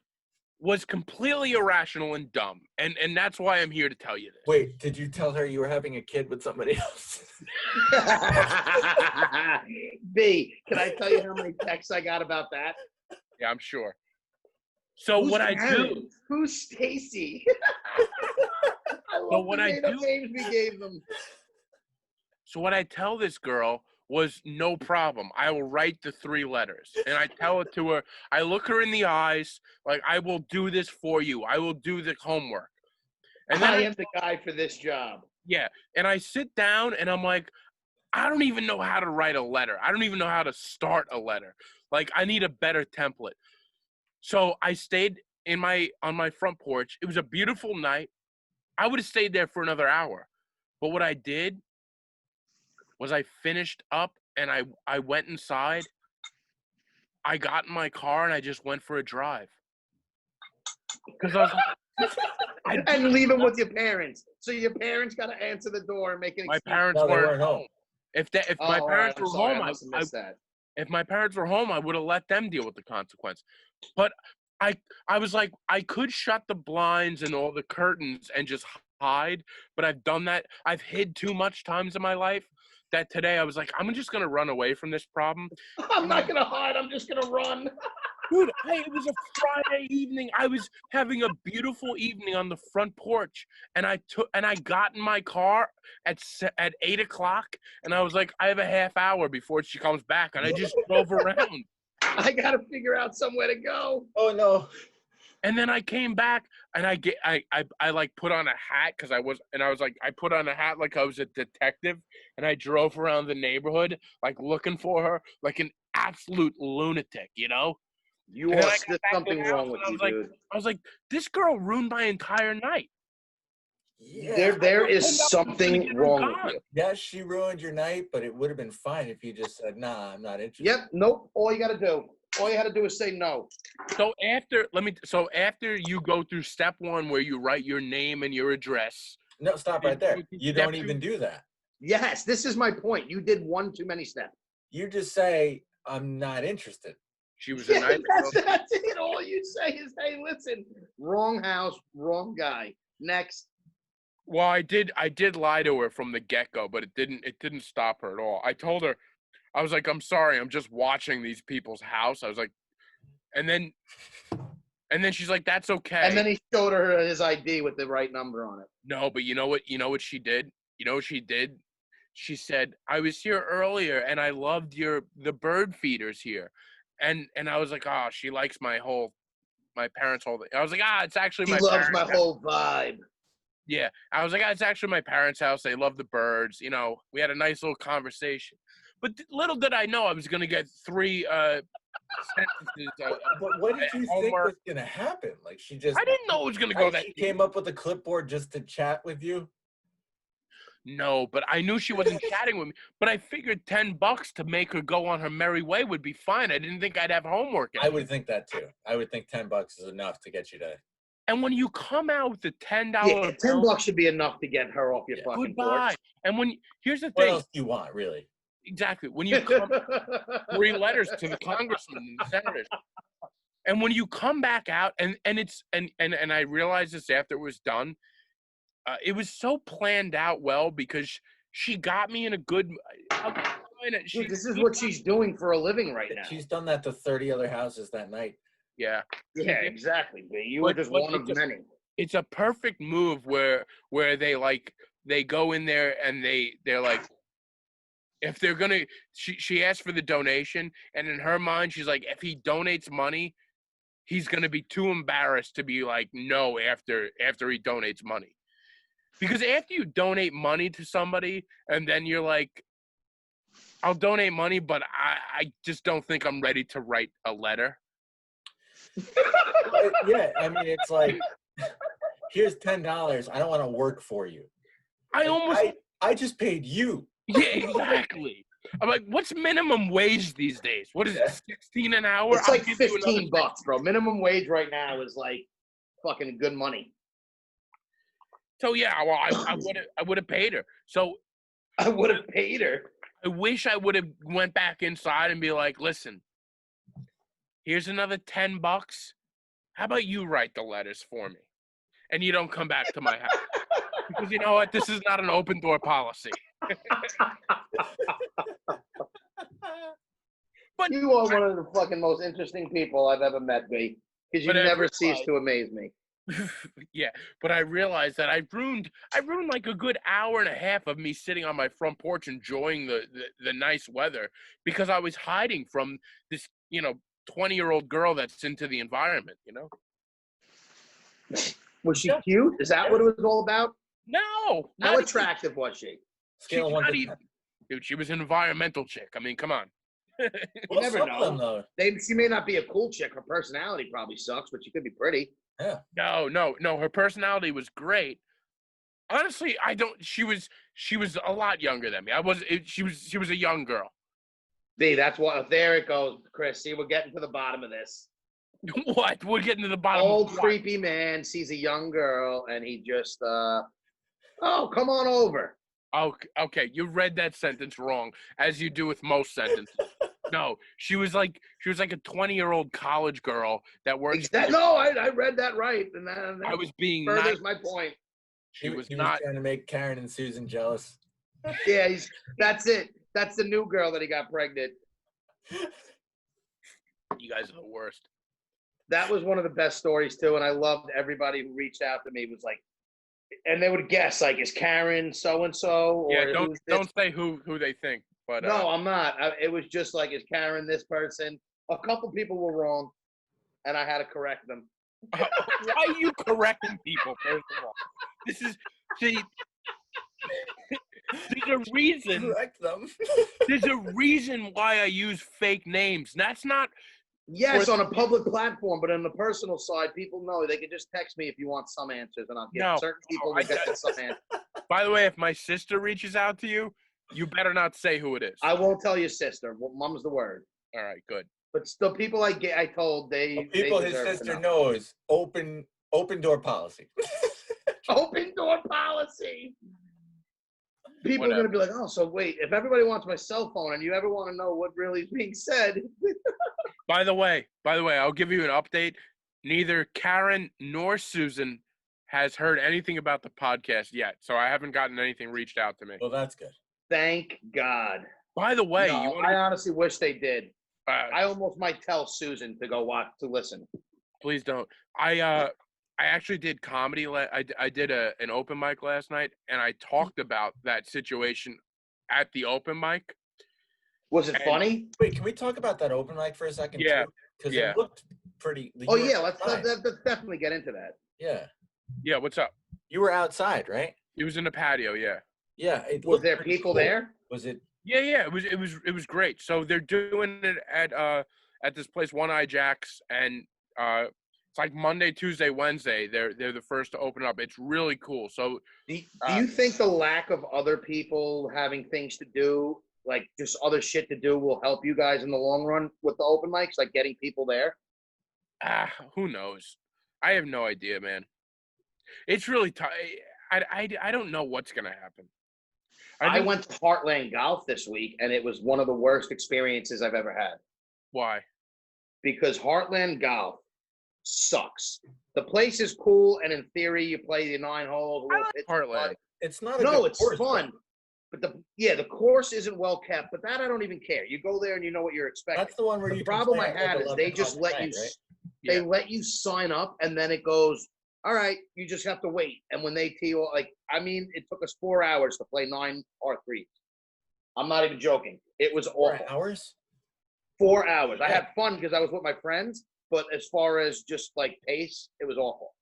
was completely irrational and dumb. And that's why I'm here to tell you this. Wait, did you tell her you were having a kid with somebody else? B, can I tell you how many texts I got about that? Yeah, I'm sure. So Who's what I Aaron? do, Who's Stacy? I love So what the I made-up do- names we gave them. so what I tell this girl was no problem. I will write the 3 letters. And I tell it to her. I look her in the eyes, like, I will do this for you. I will do the homework. And then I am the guy for this job. yeah, and I sit down and I'm like, I don't even know how to write a letter. I don't even know how to start a letter. Like, I need a better template. So I stayed on my front porch. It was a beautiful night. I would have stayed there for another hour. But what I did was I finished up and I went inside. I got in my car and I just went for a drive. Because I was like, And leave them with your parents. So your parents got to answer the door and make an my excuse. parents No, they weren't weren't home. home. If Oh, my all parents right, were I'm sorry, home, I must have missed that. if my parents were home, I would have let them deal with the consequence. But I was like, I could shut the blinds and all the curtains and just hide, but I've done that. I've hid too much times in my life that today I was like, I'm just gonna run away from this problem. I'm not going to hide. I'm just going to run. Dude, it was a Friday evening. I was having a beautiful evening on the front porch, and I got in my car at 8:00, and I was like, I have a half hour before she comes back, and I just drove around. I got to figure out somewhere to go. Oh, no. And then I came back, and I like put on a hat because I was like, I put on a hat like I was a detective, and I drove around the neighborhood like looking for her like an absolute lunatic, you know. You And are then I got there's back to something the wrong house, with and you, dude. I was like, this girl ruined my entire night. Yeah. There I is was gonna something get her wrong gone. with you. Yes, she ruined your night, but it would have been fine if you just said, nah, I'm not interested. Yep. Nope. All you got to do. All you had to do is say no. So after you go through step 1 where you write your name and your address, No, stop right there. You Step don't two. even do that. Yes, this is my point. You did one too many steps. You just say, I'm not interested. she was a nice girl. That's it. All you say is, hey, listen, wrong house, wrong guy. Next. Well, I did lie to her from the get-go, but it didn't stop her at all. I told her, I was like, I'm sorry, I'm just watching these people's house. I was like, and then she's like, that's okay. And then he showed her his ID with the right number on it. No, but you know what she did? You know what she did? she said, I was here earlier and I loved the bird feeders here. And I was like, oh, she likes my parents' whole thing. I was like, it's actually He my loves my parents' whole vibe. Yeah. I was like, it's actually my parents' house. They love the birds. You know, we had a nice little conversation. But little did I know I was going to get 3 sentences. But what did you think homework. was gonna happen? Like she just I didn't know it was going to go that she deep. came up with a clipboard just to chat with you? No, but I knew she wasn't chatting with me. But I figured $10 to make her go on her merry way would be fine. I didn't think I'd have homework. I would think that too. I would think $10 is enough to get you to. And when you come out with the $10 Yeah, bill, $10 should be enough to get her off your fucking goodbye. porch. And here's the What thing. else do you want, really? Exactly. When you come 3 letters to the congressmen and the senators. And when you come back out and I realized this after it was done, it was so planned out well because she got me in a good. Dude, this is what she's doing for a living right now. She's done that to 30 other houses that night. Yeah. Yeah, exactly. But you were just one of many. It's a perfect move where they go in there and they're like, if they're gonna, she asked for the donation, and in her mind she's like, if he donates money, he's gonna be too embarrassed to be like no after he donates money. Because after you donate money to somebody and then you're like, I'll donate money, but I just don't think I'm ready to write a letter. Yeah, I mean, it's like, here's $10. I don't want to work for you. I just paid you. Yeah, exactly. I'm like, what's minimum wage these days? What is it, 16 an hour? It's like $15, bro. Minimum wage right now is like fucking good money. So yeah, well, I would have paid her. So I would have paid her. I wish I would have went back inside and be like, listen, here's another $10. How about you write the letters for me? And you don't come back to my house. Because you know what? This is not an open door policy. But you are one of the fucking most interesting people I've ever met, B. Because you never cease to amaze me. Yeah, but I realized that I ruined like a good hour and a half of me sitting on my front porch enjoying the nice weather because I was hiding from this, 20-year-old girl that's into the environment, Was she cute? Is that what it was all about? No. How attractive was she? Scale of 1 to 10. Dude, she was an environmental chick. I mean, come on. You never know. She may not be a cool chick. Her personality probably sucks, but she could be pretty. Yeah. No. Her personality was great. Honestly, she was a lot younger than me. She was a young girl. B, that's what. There it goes, Chris. See, we're getting to the bottom of this. What? We're getting to the bottom. Old creepy man sees a young girl, and he just, oh, come on over. Okay, you read that sentence wrong, as you do with most sentences. No, she was like a 20-year-old college girl that works. No, I read that right, and that I was being furthers my point. She was not trying to make Karen and Susan jealous. Yeah, that's it. That's the new girl that he got pregnant. You guys are the worst. That was one of the best stories too, and I loved everybody who reached out to me. It was like, and they would guess like, is Karen so and so? Yeah, don't say who they think. But no, I'm not. It was just like, is Karen this person? A couple people were wrong, and I had to correct them. Why are you correcting people? First of all, there's a reason. Correct them. There's a reason why I use fake names. That's not. Yes, on a public platform, but on the personal side, people know they can just text me if you want some answers, and I'll get certain people will get some answers. By the way, if my sister reaches out to you, you better not say who it is. I won't tell your sister. Well, mom's the word. All right, good. But still, people I told people his sister knows open door policy. Open door policy. People are going to be like, oh, so wait, if everybody wants my cell phone and you ever want to know what really is being said. By the way, I'll give you an update. Neither Karen nor Susan has heard anything about the podcast yet, so I haven't gotten anything reached out to me. Well, that's good. Thank God. By the way, I honestly wish they did. I almost might tell Susan to go watch, to listen. Please don't. I actually did comedy. I did an open mic last night, and I talked about that situation at the open mic. Was it And- funny? Wait, can we talk about that open mic for a second? Yeah, Because yeah. it looked pretty. Oh you were yeah, let's outside. definitely get into that. Yeah, Yeah, what's up? you were outside, right? It was in the patio. Yeah. Yeah. It Was looked there pretty people cool. there? Was it? Yeah. It was great. So they're doing it at this place, One Eye Jacks, and it's like Monday, Tuesday, Wednesday. They're the first to open up. It's really cool. So Do you think the lack of other people having things to do, like just other shit to do, will help you guys in the long run with the open mics, like getting people there? who knows? I have no idea, man. It's really tough. I don't know what's gonna happen. I know- went to Heartland Golf this week, and it was one of the worst experiences I've ever had Why? because Heartland Golf sucks. The place is cool, and in theory, you play the 9 holes. a I little like pitch and Heartland. putt. It's not. A No, good it's course, fun. But the course isn't well kept. But that I don't even care. You go there and you know what you're but expecting. That's the one where The you. can problem play I at, like, had is 11 they o'clock just at let night, you right? they Yeah. let you sign up, and then it goes, all right, you just have to wait. And when they tee you, like, I mean, it took us 4 hours to play 9 par3s. I'm not even joking. It was 4 awful. hours. 4 hours. I Yeah. had fun because I was with my friends, but as far as just like pace, it was awful.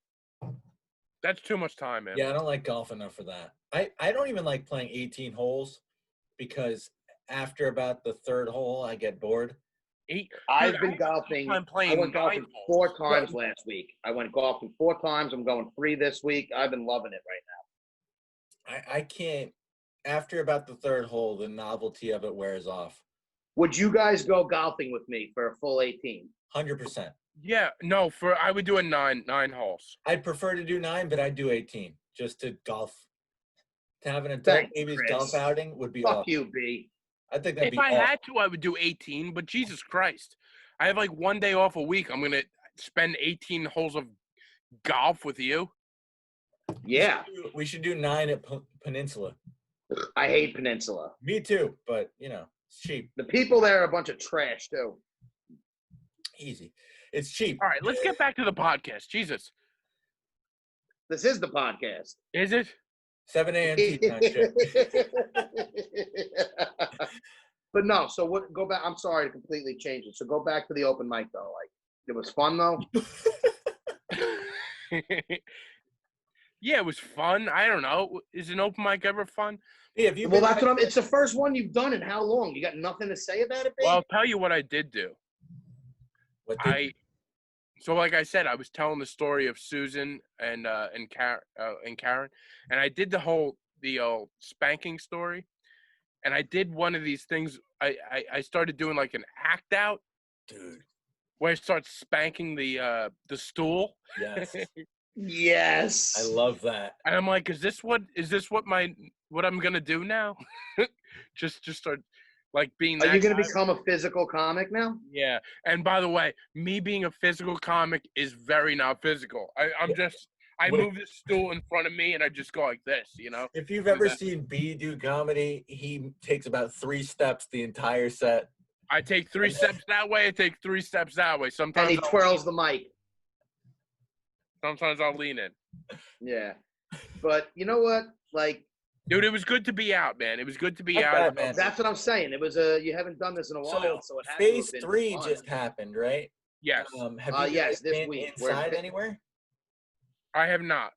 That's too much time, man. Yeah, I don't like golf enough for that. I don't even like playing 18 holes because after about the third hole, I get bored. I've Dude, been I had a tough golfing. time playing I went golfing 9 holes. 4 times last week. I went golfing 4 times. I'm going 3 this week. I've been loving it right now. I can't. After about the third hole, the novelty of it wears off. Would you guys go golfing with me for a full 18? 100%. Yeah, no, I would do a nine holes. I'd prefer to do 9, but I'd do 18 just to golf. To have an adult Thanks, baby's Chris. golf outing would be Fuck awesome. you, B. I think that'd If be I awesome. had to, I would do 18. But Jesus Christ, I have like one day off a week. I'm gonna spend 18 holes of golf with you. Yeah, We should do 9 at Peninsula. I hate Peninsula. Me too, but it's cheap. The people there are a bunch of trash too. Easy. It's cheap. All right, let's get back to the podcast. Jesus, This is the podcast. is it? 7 a.m. tea time, Jay. But no, so what? Go back. I'm sorry to completely change it. So go back to the open mic though. Like it was fun though. Yeah, it was fun. I don't know. Is an open mic ever fun? Yeah, have you Well, been that's what I'm. It's the first one you've done in how long? You got nothing to say about it, babe? Well, I'll tell you what I did do. What did So like I said, I was telling the story of Susan and Karen, and I did the spanking story, and I did one of these things. I started doing like an act out dude? where I start spanking the stool, Yes, Yes. I love that. and I'm like, is this what I'm gonna do now? just start like being. Are that you going to guy. become a physical comic now? Yeah, and by the way, me being a physical comic is very not physical. I Wait. move the stool in front of me and I just go like this, you know. If you've ever that. seen B do comedy, he takes about 3 steps the entire set. I take 3 steps that way. I take 3 steps that way. And Sometimes he twirls the mic. sometimes I'll lean in. Yeah. But you know what? Like, Dude, it was good to be out, man. It was good to be Not out. bad, man. that's what I'm saying. It was you haven't done this in a while, so it had to have Phase been 3 fun. just happened, right? Yes, Have you yes, guys this been week. We're- inside anywhere? I have not.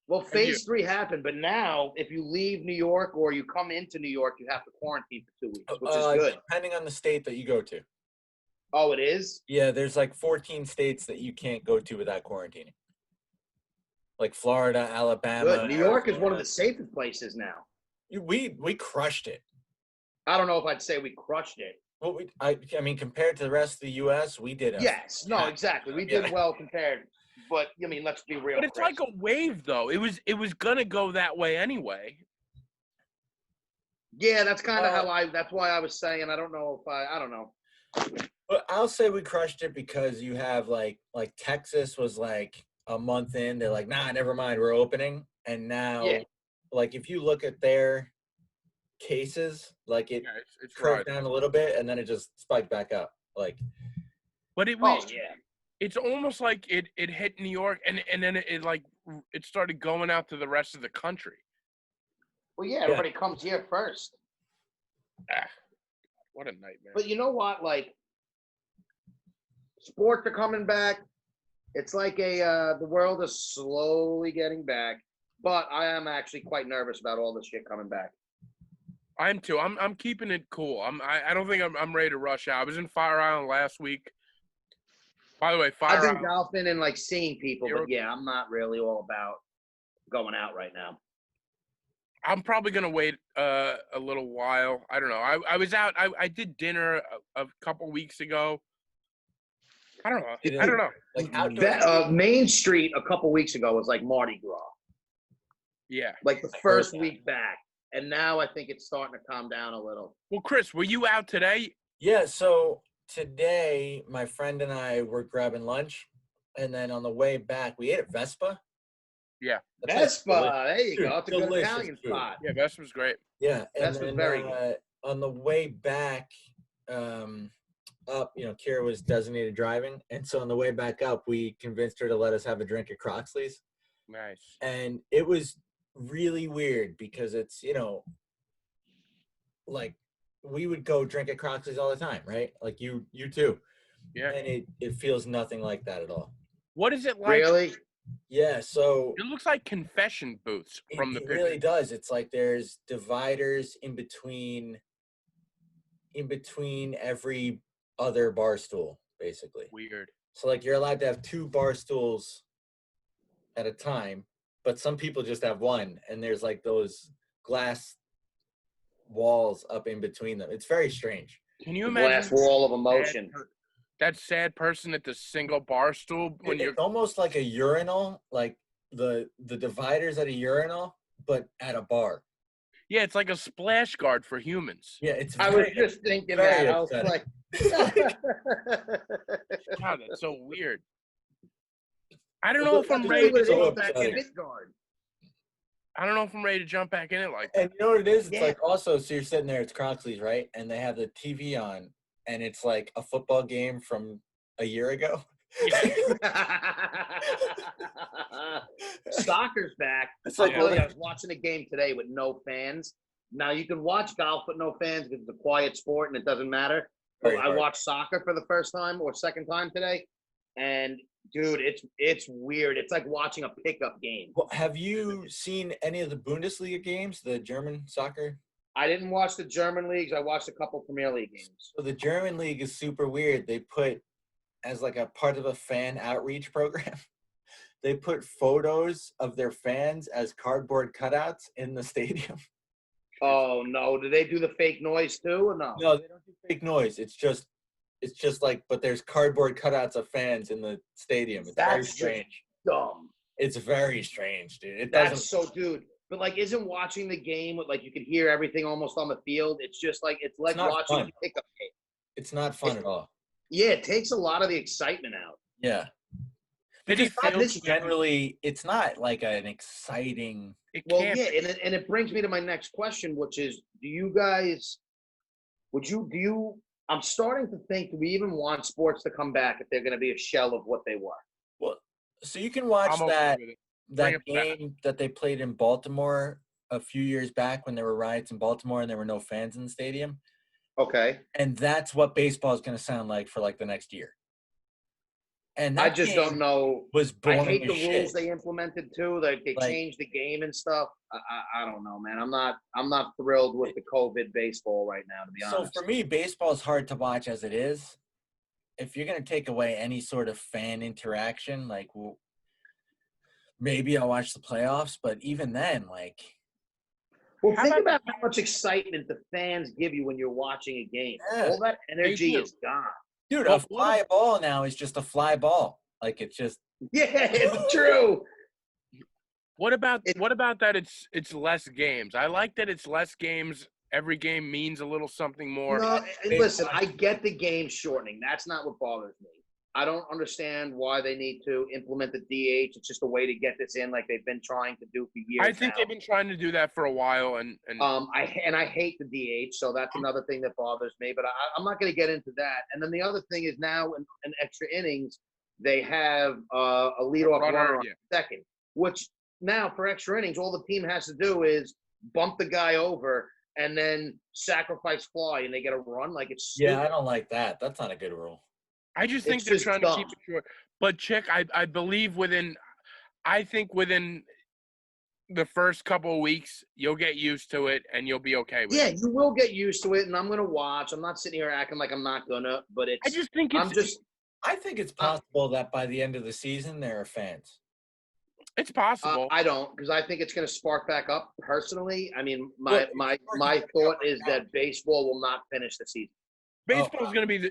Well, you? phase 3 happened, but now if you leave New York or you come into New York, you have to quarantine for 2 weeks, which is good. Depending on the state that you go to. Oh, it is? Yeah, there's like 14 states that you can't go to without quarantining. Like Florida, Alabama. Good. New York is one of Arizona. the safest places now. We crushed it. I don't know if I'd say we crushed it. Well, I mean, compared to the rest of the U.S., we did. Yes. No, exactly. We did Yeah. well compared. But, I mean, let's be real. But it's Chris. like a wave, though. It was gonna go that way anyway. Yeah, that's kind of that's why I was saying, I don't know if I don't know. But I'll say we crushed it because you have like Texas was like a month in. They're like, nah, never mind, we're opening. And now, Yeah. like if you look at their cases, like it Yeah, it's curved right. down a little bit and then it just spiked back up. Like But it Oh, was. yeah. It's almost like it hit New York and then it started going out to the rest of the country. Well, yeah, everybody comes here first. Ah, what a nightmare. But you know what? Like, sports are coming back. It's like the world is slowly getting back. But I am actually quite nervous about all this shit coming back. I'm too. I'm keeping it cool. I don't think I'm ready to rush out. I was in Fire Island last week. By the way, I've Fire been Island. golfing and like seeing people, but yeah, I'm not really all about going out right now. I'm probably gonna wait a little while. I don't know. I was out. I did dinner a couple weeks ago. I don't know. I don't know. Like outdoor Main Street a couple weeks ago was like Mardi Gras, Yeah. like the I heard first that. week back, and now I think it's starting to calm down a little. Well, Chris, were you out today? Yeah, so today my friend and I were grabbing lunch, and then on the way back we ate at Vespa. Yeah. That's Vespa, there you go. It's a good delicious Italian food. spot. Yeah, Vespa's great. Yeah, and Vespa's then, very good. on the way back up, Kira was designated driving, and so on the way back up, we convinced her to let us have a drink at Croxley's, Nice. and it was really weird because it's like we would go drink at Croxley's all the time, right? Like you too, Yeah. and it feels nothing like that at all. What is it like? Really? Yeah, so It looks like confession booths from the it picture. really does. It's like there's dividers in between every other bar stool, basically. Weird. So like you're allowed to have 2 bar stools at a time, but some people just have one, and there's like those glass walls up in between them. It's very strange. Can you Glass imagine wall of emotion. that sad person at the single bar stool when you're It's almost like a urinal, like the dividers at a urinal, but at a bar. Yeah, it's like a splash guard for humans. Yeah, it's I was just thinking that. I was upsetting. like, God, that's so weird. I don't know if I'm Just ready look to at jump the back upsetting. in it. I don't know if I'm ready to jump back in it like that. And you know what it is? It's Yeah. like also, so you're sitting there, it's Croxley's, right? And they have the TV on, and it's like a football game from a year ago. Soccer's back. It's I like, told you, I was watching a game today with no fans. Now you can watch golf with no fans because it's a quiet sport and it doesn't matter. But Very I hard. watched soccer for the first time or second time today, and dude, it's weird. It's like watching a pickup game. Well, have you seen any of the Bundesliga games, the German soccer? I didn't watch the German leagues. I watched a couple Premier League games. So the German league is super weird. They put, as like a part of a fan outreach program, they put photos of their fans as cardboard cutouts in the stadium. Oh no! Do they do the fake noise too or no? No, they don't do fake noise. It's just like, but there's cardboard cutouts of fans in the stadium. It's very That's just strange. dumb. It's very strange, dude. It That's doesn't. so, dude. But like, isn't watching the game with like you could hear everything almost on the field? It's just like it's like not watching fun. a pickup game. It's not fun at all. Yeah, it takes a lot of the excitement out. Yeah. Did he It's not fail this to- generally. It's not like an exciting. It Well, can't yeah, be. and it brings me to my next question, which is, do you guys? Do you? I'm starting to think, do we even want sports to come back if they're going to be a shell of what they were? Well, so you can watch I'm okay that with it. Bring that it back. game that they played in Baltimore a few years back when there were riots in Baltimore and there were no fans in the stadium. Okay, And that's what baseball is going to sound like for like the next year. And I that just game don't know. was I boring hate as the shit. rules they implemented too. They Like- changed the game and stuff. I don't know, man. I'm not thrilled with the COVID baseball right now, to be So honest. for me, baseball is hard to watch as it is. If you're going to take away any sort of fan interaction, like maybe I'll watch the playoffs, but even then, like, Well, How think about- about how much excitement the fans give you when you're watching a game. Yeah, All that energy do. is gone. dude, Well, a fly ball now is just a fly ball. Like, it's just Yeah, it's true. What about It- that it's less games? I like that it's less games. Every game means a little something more. No, listen, I get the game shortening. That's not what bothers me. I don't understand why they need to implement the DH. It's just a way to get this in, like they've been trying to do for years. I think now. they've been trying to do that for a while, and I hate the DH, so that's another thing that bothers me. But I'm not going to get into that. And then the other thing is now in extra innings, they have a leadoff runner on yeah. second, which now for extra innings, all the team has to do is bump the guy over, and then sacrifice fly, and they get a run. Like it's stupid. Yeah, I don't like that. That's not a good rule. I just think It's they're just trying to keep dumb. it short. But Chick, I believe I think within the first couple of weeks, you'll get used to it and you'll be okay with Yeah, it. you will get used to it, and I'm gonna watch. I'm not sitting here acting like I'm not gonna, but I just think I'm just I think it's possible that by the end of the season, there are fans. it's possible. I don't, because I think it's going to spark back up. Personally, I mean, Look, my it's my sparking thought back is up. that baseball will not finish the season.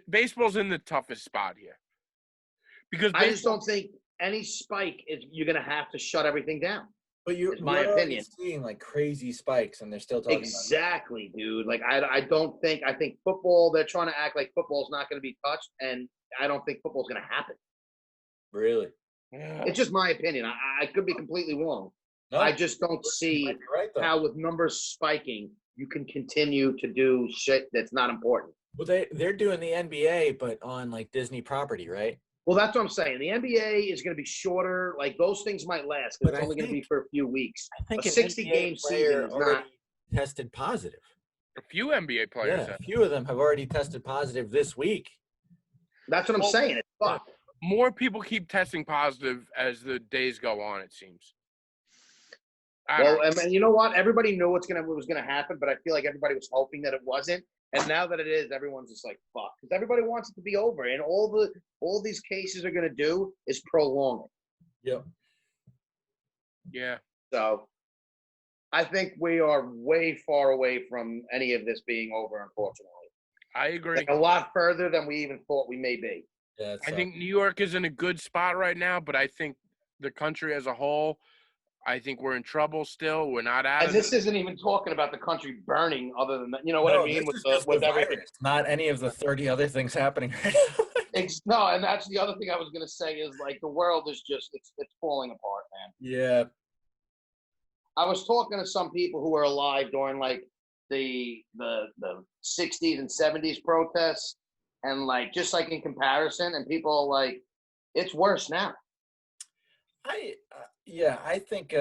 Baseball's in the toughest spot here because I just don't think any spike is you're going to have to shut everything down. But It's my opinion. Seeing like crazy spikes, and they're still talking Exactly, dude. Like I don't think I think football. They're trying to act like football's not going to be touched, and I don't think football's going to happen. about it. Really? Yeah. It's just my opinion. I could be completely wrong. No, I just don't you see might be right, though. how with numbers spiking, you can continue to do shit that's not important. Well, they're doing the NBA, but on like Disney property, right? Well, that's what I'm saying. The NBA is going to be shorter. Like those things might last, but But it's I only going to be think- for a few weeks. I think A an 60-game NBA player season is not. already tested positive. A few NBA players. Yeah, have. a few of them have already tested positive this week. That's what I'm saying. It's fucked. More people keep testing positive as the days go on. It seems. Well, I mean, you know what? Everybody knew what was gonna happen, but I feel like everybody was hoping that it wasn't. And now that it is, everyone's just like, "Fuck," because everybody wants it to be over. And all these cases are gonna do is prolong it. Yep. yeah. So, I think we are way far away from any of this being over. Unfortunately, I agree. like a lot further than we even thought we may be. Yeah. I think New York is in a good spot right now, but I think the country as a whole, I think we're in trouble still. We're not out And of this it. isn't even talking about the country burning, other than that. You know what I mean? With everything. Not any of the 30 other things happening right now. No, and that's the other thing I was gonna say is like the world is just it's falling apart, man. Yeah. I was talking to some people who were alive during like the 60s and 70s protests, and like just like in comparison, and people are like, it's worse now. I think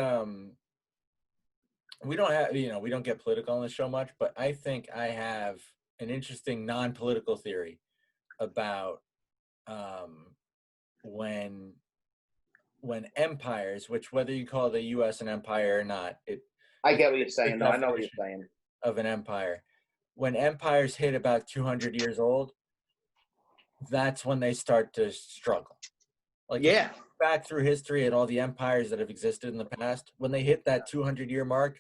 we don't have we don't get political on the show much, but I think I have an interesting non-political theory about when empires, which whether you call the U.S. an empire or not, I get what you're saying. No, I know what you're saying. of an empire, when empires hit about 200 years old, that's when they start to struggle. Like Yeah. back through history at all the empires that have existed in the past, when they hit that 200-year mark,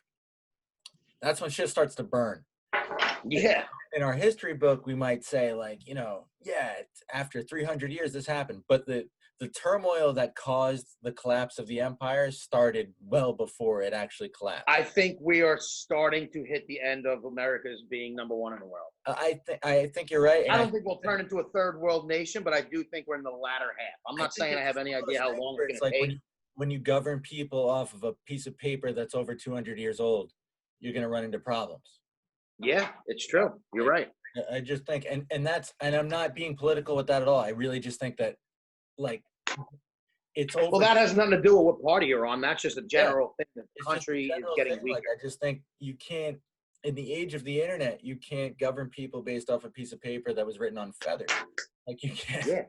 that's when shit starts to burn. Yeah. In our history book, we might say like, after 300 years this happened, but the turmoil that caused the collapse of the empire started well before it actually collapsed. I think we are starting to hit the end of America's being number one in the world. I think you're right. I don't think we'll turn into a third world nation, but I do think we're in the latter half. I'm not saying I have any idea how long it's going to take. When you govern people off of a piece of paper that's over 200 years old, you're going to run into problems. Yeah, it's true. You're right. I just think, and I'm not being political with that at all. I really just think that, like, it's over. Well, that has nothing to do with what party you're on. That's just a general thing. The It's country just a is general getting thing. weaker. Like, I just think you can't, in the age of the internet, you can't govern people based off a piece of paper that was written on feathers. Like, you can't. Yeah.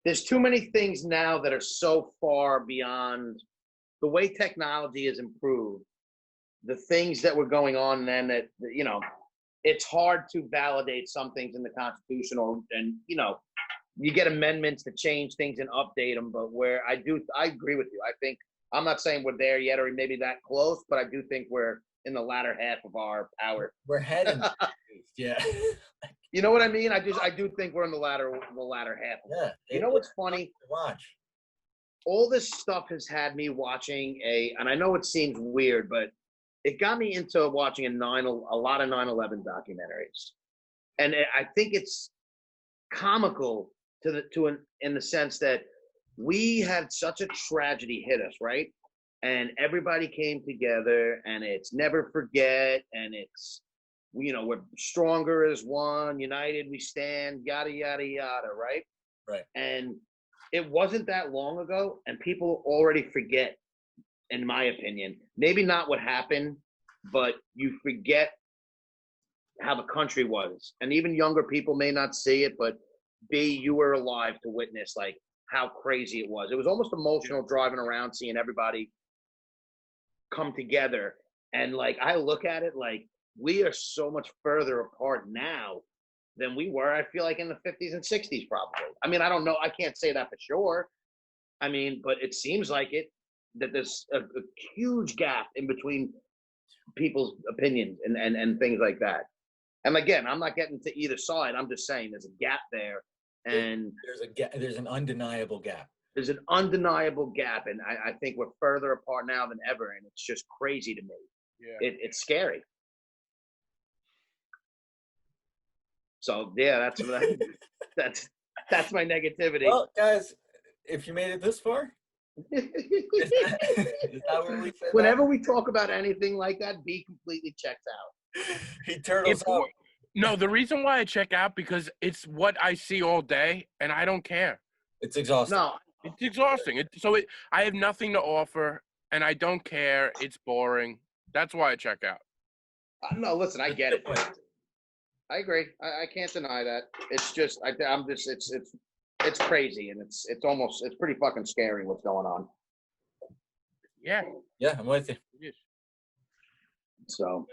There's too many things now that are so far beyond the way technology has improved. The things that were going on then that, it's hard to validate some things in the Constitution and you get amendments to change things and update them. But I agree with you. I think, I'm not saying we're there yet or maybe that close, but I do think we're in the latter half of our power. We're heading. Yeah. You know what I mean? I do think we're in the latter half. Yeah. You know what's funny? Watch. All this stuff has had me watching and I know it seems weird, but it got me into watching a lot of 9/11 documentaries. And I think it's comical in the sense that we had such a tragedy hit us, right? And everybody came together, and it's never forget, and it's, we're stronger as one, united we stand, yada, yada, yada, right? Right. And it wasn't that long ago, and people already forget, in my opinion, maybe not what happened, but you forget how the country was. And even younger people may not see it, but B, you were alive to witness like how crazy it was. It was almost emotional driving around, seeing everybody come together. And like, I look at it like we are so much further apart now than we were, I feel like, in the 50s and 60s, probably. I mean, I don't know. I can't say that for sure. I mean, but it seems like it, that there's a huge gap in between people's opinions and things like that. And again, I'm not getting to either side. I'm just saying there's a gap there. And there's an undeniable gap. There's an undeniable gap. And I think we're further apart now than ever. And it's just crazy to me. Yeah. It's scary. So yeah, that's my negativity. Well, guys, if you made it this far, is that what we said? Whenever we talk about anything like that, B completely checks out. He turtles out. No, the reason why I check out because it's what I see all day, and I don't care. It's exhausting. No, It's exhausting. I have nothing to offer, and I don't care. It's boring. That's why I check out. no. Listen, I get it. I agree. I can't deny that. It's just I'm just it's crazy, and it's pretty fucking scary what's going on. Yeah. Yeah, I'm with you. It is. So,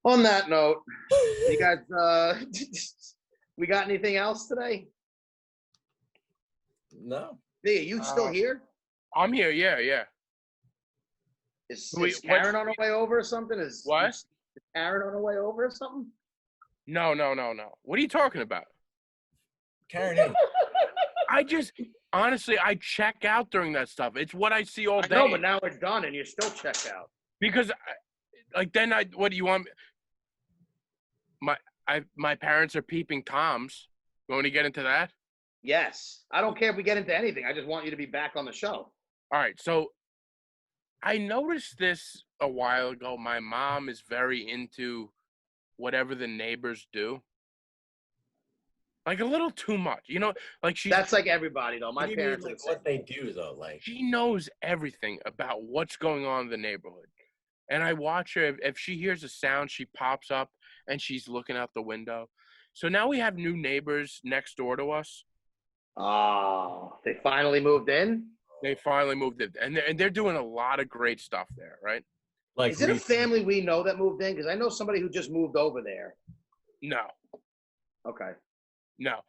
on that note, you guys, we got anything else today? No. B, are you still here? I'm here. Yeah. Is Wait, Karen on her way over or something? Is Karen on her way over or something? No. What are you talking about? Karen, I just honestly, I check out during that stuff. It's what I see all day. No, but now it's done, and you're still checked out. Because, what do you want? My parents are peeping Toms. You want to get into that? Yes, I don't care if we get into anything. I just want you to be back on the show. All right. So, I noticed this a while ago. My mom is very into whatever the neighbors do. Like a little too much, like That's like everybody though. My what do you mean, parents like, would say what they do though, like she knows everything about what's going on in the neighborhood. And I watch her. If she hears a sound, she pops up and she's looking out the window. So now we have new neighbors next door to us. Oh, they finally moved in? They finally moved in. And they're doing a lot of great stuff there, right? like Is it a family we know that moved in? Because I know somebody who just moved over there. No. Okay. No.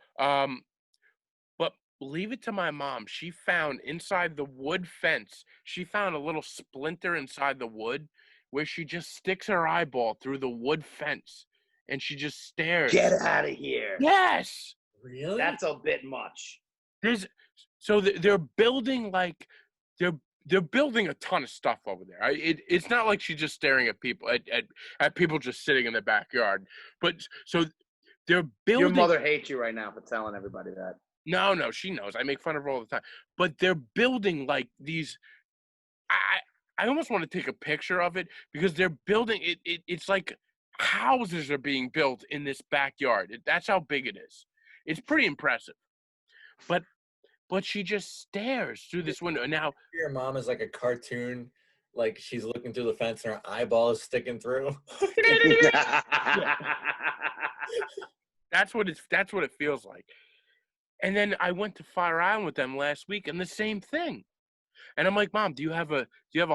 But leave it to my mom. She found inside the wood fence, she found a little splinter inside the wood where she just sticks her eyeball through the wood fence and she just stares. Get out of here. Yes. Really? That's a bit much. They're building they're building a ton of stuff over there. It's not like she's just staring at people at people just sitting in the backyard. But so they're building. Your mother hates you right now for telling everybody that. No, she knows. I make fun of her all the time. But they're building like these. I almost want to take a picture of it because they're building it. It's like houses are being built in this backyard. That's how big it is. It's pretty impressive. But she just stares through this window. Now your mom is like a cartoon, like she's looking through the fence and her eyeball is sticking through. That's what it feels like. And then I went to Fire Island with them last week, and the same thing. And I'm like, Mom, do you have a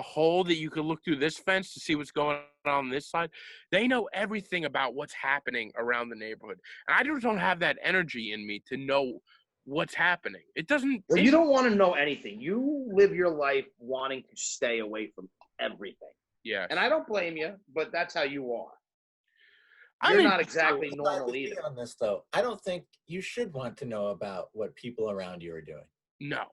hole that you could look through this fence to see what's going on this side? They know everything about what's happening around the neighborhood, and I just don't have that energy in me to know what's happening. It doesn't. Well, you don't want to know anything. You live your life wanting to stay away from everything. Yeah. And I don't blame you, but that's how you are. I You're mean, not exactly I'm normal with you either. on this though. I don't think you should want to know about what people around you are doing. No.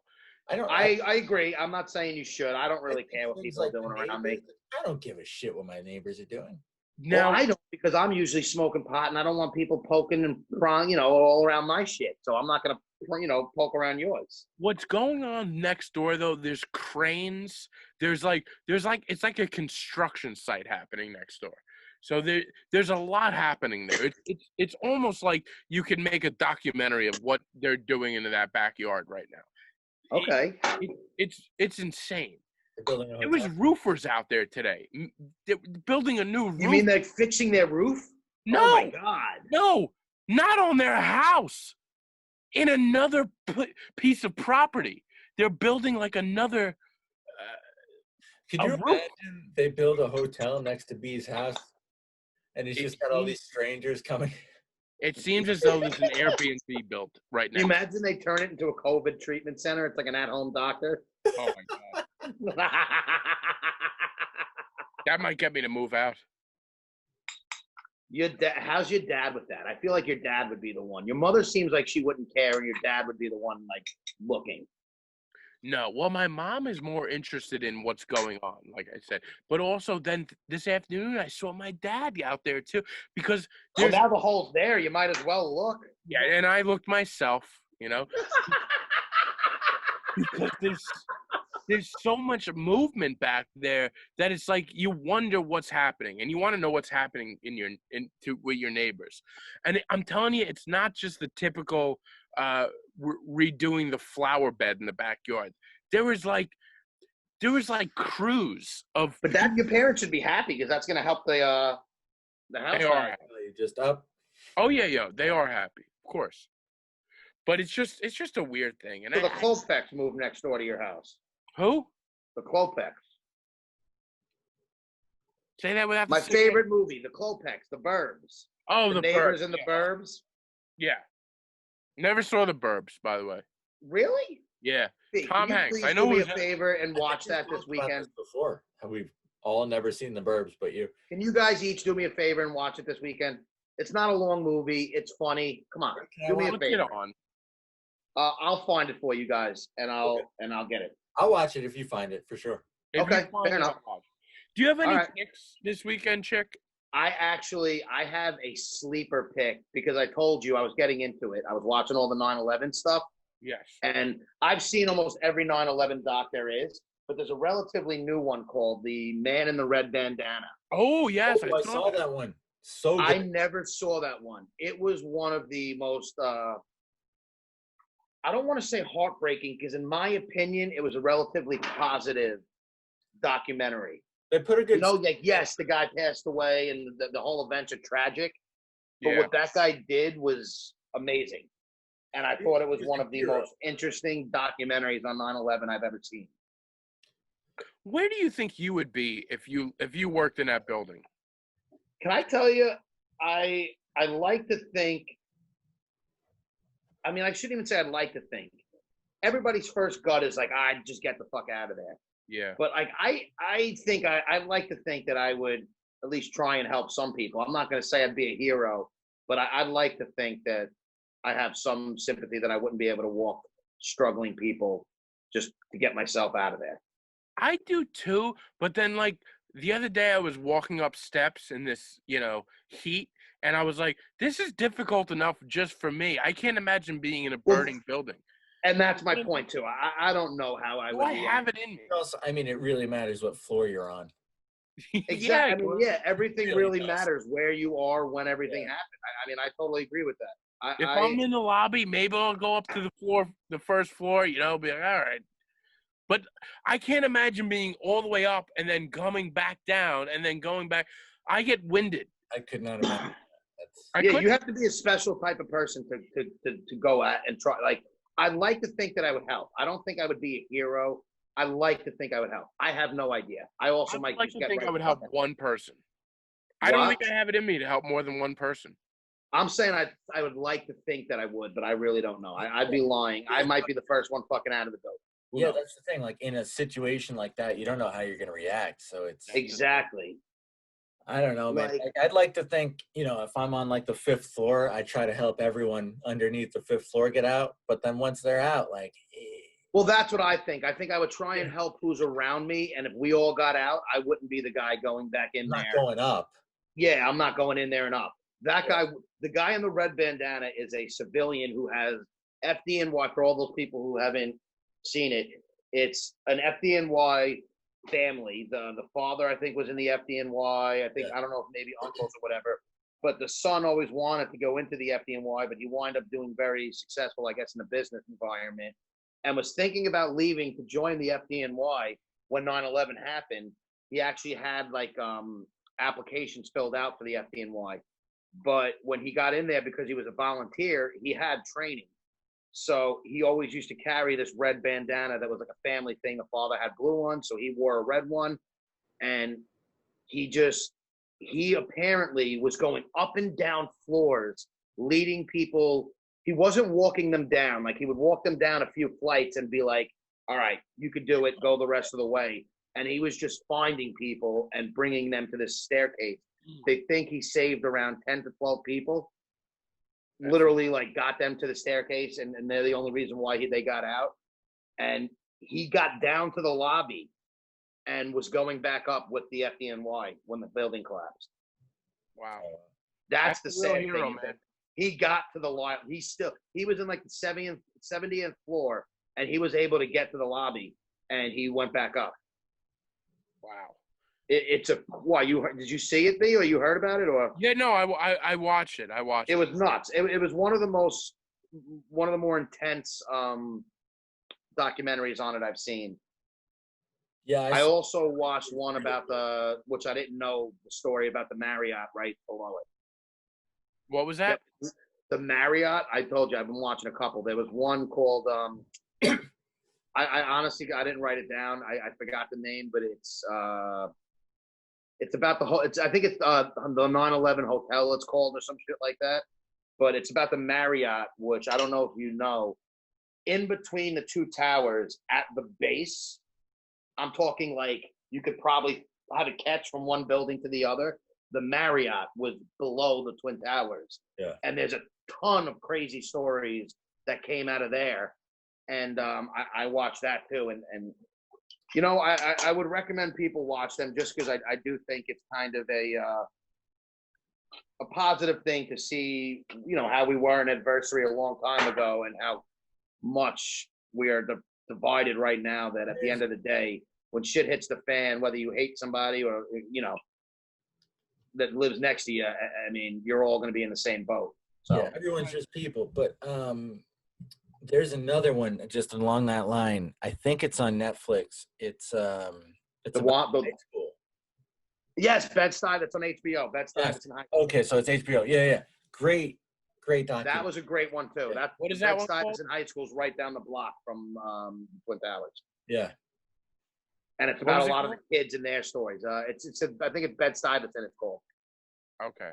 I agree. I'm not saying you should. I don't really care what Things people are like doing the around me. neighbors, I don't give a shit what my neighbors are doing. Now Well, I don't, because I'm usually smoking pot and I don't want people poking and prying, all around my shit. So I'm not going to, poke around yours. what's going on next door though, there's cranes. There's like it's like a construction site happening next door. So there's a lot happening there. It's almost like you could make a documentary of what they're doing in that backyard right now. Okay. It's insane. They're building a There was hotel. roofers out there today. They're building a new roof. You mean they're fixing their roof? No, Oh my God. no, not on their house. In another piece of property. They're building like another. Could a you roof. imagine they build a hotel next to B's house, and he's It just got all seems- these strangers coming? It seems as though there's an Airbnb built right Can you now. imagine they turn it into a COVID treatment center? It's like an at-home doctor. Oh my god, that might get me to move out. How's your dad with that? I feel like your dad would be the one. Your mother seems like she wouldn't care, and your dad would be the one like looking. No, well, my mom is more interested in what's going on, like I said. But also, then this afternoon, I saw my dad out there too, because Well, there's now the hole's there. You might as well look. yeah, and I looked myself, you know, because there's so much movement back there that it's like you wonder what's happening, and you want to know what's happening with your neighbors. And I'm telling you, it's not just the typical redoing the flower bed in the backyard. There was like crews of. But that your parents should be happy because that's going to help the house. They value. are. Just up. Oh yeah, they are happy, of course. But it's just a weird thing. And So the Klopeks moved next door to your house. who? The Klopeks. Say that without My the favorite movie, The Klopeks, The Burbs. Oh, The the neighbors Burbs. in The Yeah. Burbs. Yeah. Never saw the Burbs, by the way. Really? Yeah. Hey, Tom can you Hanks. please I know do me a who's in it. favor and watch I think that we this talked about weekend. before. We've all never seen the Burbs, but you. Can you guys each do me a favor and watch it this weekend? It's not a long movie. It's funny. Come on, do me a Look it favor. on. I'll find it for you guys, and I'll get it. I'll watch it if you find it for sure. If you Okay, find fair it, enough. I'll watch. Do you have any All right. picks this weekend, Chick? I have a sleeper pick because I told you I was getting into it. I was watching all the 9/11 stuff, Yes. and I've seen almost every 9/11 doc there is, but there's a relatively new one called The Man in the Red Bandana. Oh yes, Oh, I saw that one. So good. I never saw that one. It was one of the most I don't want to say heartbreaking because in my opinion it was a relatively positive documentary. They put a good. You know, like yes, the guy passed away and the whole event's are tragic, but Yeah. what that guy did was amazing. And I thought it was He's one a of the hero. most interesting documentaries on 9/11 I've ever seen. Where do you think you would be if you worked in that building? Can I tell you, I like to think, I mean, I shouldn't even say I'd like to think. Everybody's first gut is like, I'd just get the fuck out of there. Yeah. But like, I think I'd like to think that I would at least try and help some people. I'm not going to say I'd be a hero, but I'd like to think that I have some sympathy that I wouldn't be able to walk struggling people just to get myself out of there. I do too, but then like the other day I was walking up steps in this, heat, and I was like, this is difficult enough just for me. I can't imagine being in a Well, burning building. And that's my point too. I don't know how I Do would I be have it in me? Also, I mean, it really matters what floor you're on. Exactly. Yeah, Everything really really does. matters where you are when everything happens. I mean, I totally agree with that. if I'm in the lobby, maybe I'll go up to the first floor, be like, all right. But I can't imagine being all the way up and then coming back down and then going back. I get winded. I could not imagine. That's, I yeah, couldn't- you have to be a special type of person to go at and try. Like, I'd like to think that I would help. I don't think I would be a hero. I like to think I would help. I have no idea. I also I'd might like just to get think right I would the help fuck out. one person. I don't What? think I have it in me to help more than one person. I'm saying I would like to think that I would, but I really don't know. I'd be lying. I might be the first one fucking out of the building. Who yeah, knows? that's the thing. Like in a situation like that, you don't know how you're going to react. So it's Exactly. I don't know, man. Like- Like, I'd like to think, if I'm on like the 5th floor, I try to help everyone underneath the 5th floor get out. But then once they're out, like, Well, that's what I think. I think I would try and help who's around me, and if we all got out, I wouldn't be the guy going back in I'm not there. going up. Yeah, I'm not going in there and up. That guy, the guy in the red bandana, is a civilian who has FDNY. For all those people who haven't seen it, it's an FDNY family. The father, I think, was in the FDNY. I think I don't know if maybe uncles or whatever. But the son always wanted to go into the FDNY, but he wound up doing very successful, I guess, in the business environment, and was thinking about leaving to join the FDNY when 9/11 happened, he actually had like applications filled out for the FDNY. But when he got in there, because he was a volunteer, he had training. So he always used to carry this red bandana that was like a family thing. The father had blue one, so he wore a red one. And he apparently was going up and down floors, leading people. He wasn't walking them down. Like he would walk them down a few flights and be like, all right, you could do it, go the rest of the way. And he was just finding people and bringing them to this staircase. They think he saved around 10 to 12 people. Literally, like, got them to the staircase, and they're the only reason why they got out. And he got down to the lobby and was going back up with the FDNY when the building collapsed. Wow. That's the a real sad hero, thing. man. He got to the lobby. He was in like the 70th floor, and he was able to get to the lobby, and he went back up. Wow. Did you see it, B, or you heard about it, or? Yeah, no, I watched it. It was nuts. It was one of the more intense documentaries on it I've seen. Yeah, I also watched one about which I didn't know the story about the Marriott right below it. What was that? The Marriott. I told you I've been watching a couple. There was one called. I honestly I didn't write it down. I forgot the name, but it's about the whole. I think it's the 9/11 hotel. It's called or some shit like that. But it's about the Marriott, which I don't know if you know. In between the two towers at the base, I'm talking like you could probably have a catch from one building to the other. The Marriott was below the Twin Towers. Yeah. And there's a ton of crazy stories that came out of there. And I watched that too. And you know, I would recommend people watch them just because I do think it's kind of a positive thing to see, you know, how we were an adversary a long time ago and how much we are divided right now, that at the end of the day, when shit hits the fan, whether you hate somebody or, you know, that lives next to you, I mean, you're all going to be in the same boat. So yeah, everyone's just people. But there's another one just along that line. I think it's on Netflix. It's about high school. Yes, Bed-Stuy. That's on HBO. Bed-Stuy. Yes. It's in high school. Okay, so it's HBO. Yeah. Great documentary. That was a great one too. Yeah. What is that one Bed-Stuy called? is in high school, is right down the block from Twin Towers. Yeah. And it's What about was a it lot of called? the kids and their stories. I think it's Bed-Stuy that's in it called. Okay.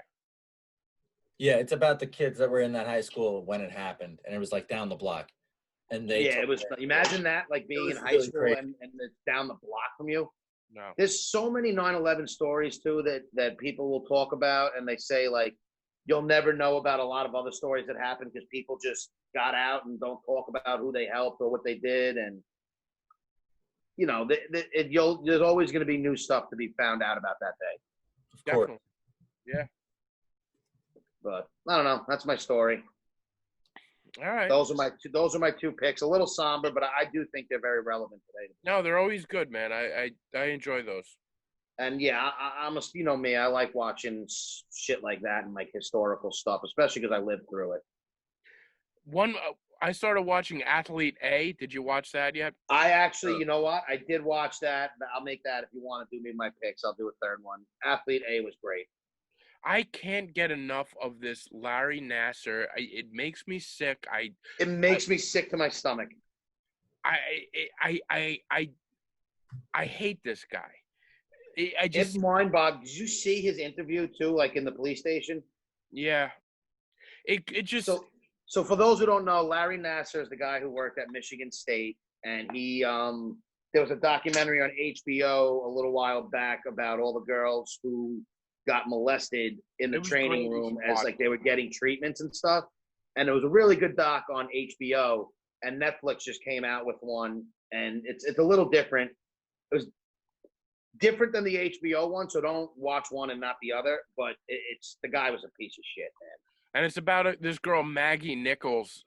Yeah, it's about the kids that were in that high school when it happened, and it was like down the block. And they It was. Imagine that, like being was in high really school crazy. and it's down the block from you. No. There's so many 9/11 stories too that people will talk about, and they say like you'll never know about a lot of other stories that happened because people just got out and don't talk about who they helped or what they did, and you know, there's always going to be new stuff to be found out about that day. Of course. Definitely. Yeah. But I don't know. That's my story. All right. Those are my two picks. A little somber, but I do think they're very relevant today. No, they're always good, man. I enjoy those. And yeah, I'm a, you know me, I like watching shit like that and like historical stuff, especially because I lived through it. I started watching Athlete A. Did you watch that yet? I actually, you know what? I did watch that. I'll make that if you want to do me my picks. I'll do a third one. Athlete A was great. I can't get enough of this Larry Nasser. It makes me sick. It makes me sick to my stomach. I hate this guy. It's mind boggling. Did you see his interview too, like in the police station? Yeah. It just. So for those who don't know, Larry Nasser is the guy who worked at Michigan State, and he there was a documentary on HBO a little while back about all the girls who got molested in the training room as like they were getting treatments and stuff. And it was a really good doc on HBO, and Netflix just came out with one, and it's a little different. It was different than the HBO one, so don't watch one and not the other, but it's the guy was a piece of shit, man. And it's about this girl, Maggie Nichols,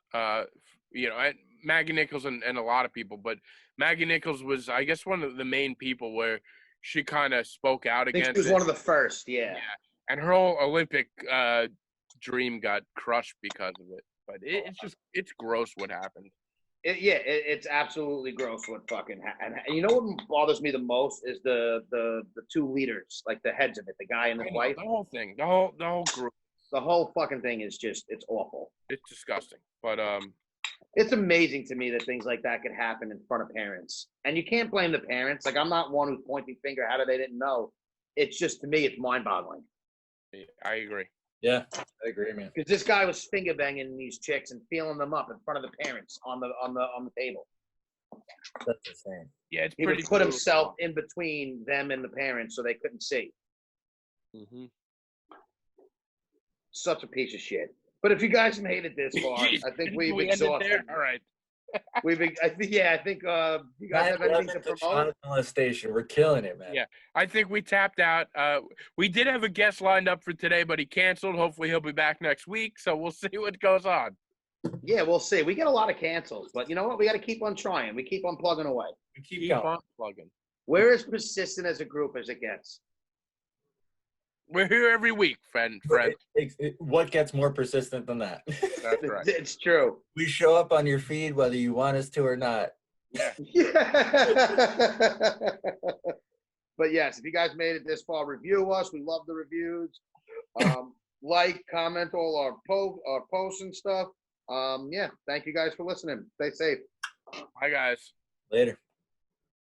you know, Maggie Nichols and a lot of people, but Maggie Nichols was, I guess, one of the main people where she kind of spoke out against it. She was one of the first, yeah. And her whole Olympic dream got crushed because of it. But it's gross what happened. It's absolutely gross what fucking and you know what bothers me the most is the two leaders, like the heads of it, the guy and his wife. The whole thing, the whole group. The whole fucking thing is just it's awful. It's disgusting. But It's amazing to me that things like that could happen in front of parents, and you can't blame the parents. Like I'm not one who's pointing finger. How do they didn't know? It's just to me, it's mind-boggling. I agree. Yeah, I agree, man. Because this guy was finger banging these chicks and feeling them up in front of the parents on the table. That's insane. Yeah, it's He pretty. would put himself in between them and the parents so they couldn't see. Mm-hmm. Such a piece of shit. But if you guys made it this far, I think we've exhausted. All right. I think you guys have anything to promote? Child molestation. We're killing it, man. Yeah. I think we tapped out. We did have a guest lined up for today, but he canceled. Hopefully he'll be back next week. So we'll see what goes on. Yeah, we'll see. We get a lot of cancels, but you know what? We got to keep on trying. We keep on plugging away. We keep Keep going. on plugging. We're as persistent as a group as it gets. We're here every week, friend. What gets more persistent than that? That's right. It's true. We show up on your feed whether you want us to or not. Yeah. But yes, if you guys made it this far, review us. We love the reviews. Like, comment all our posts and stuff. Yeah, thank you guys for listening. Stay safe. Bye, guys. Later.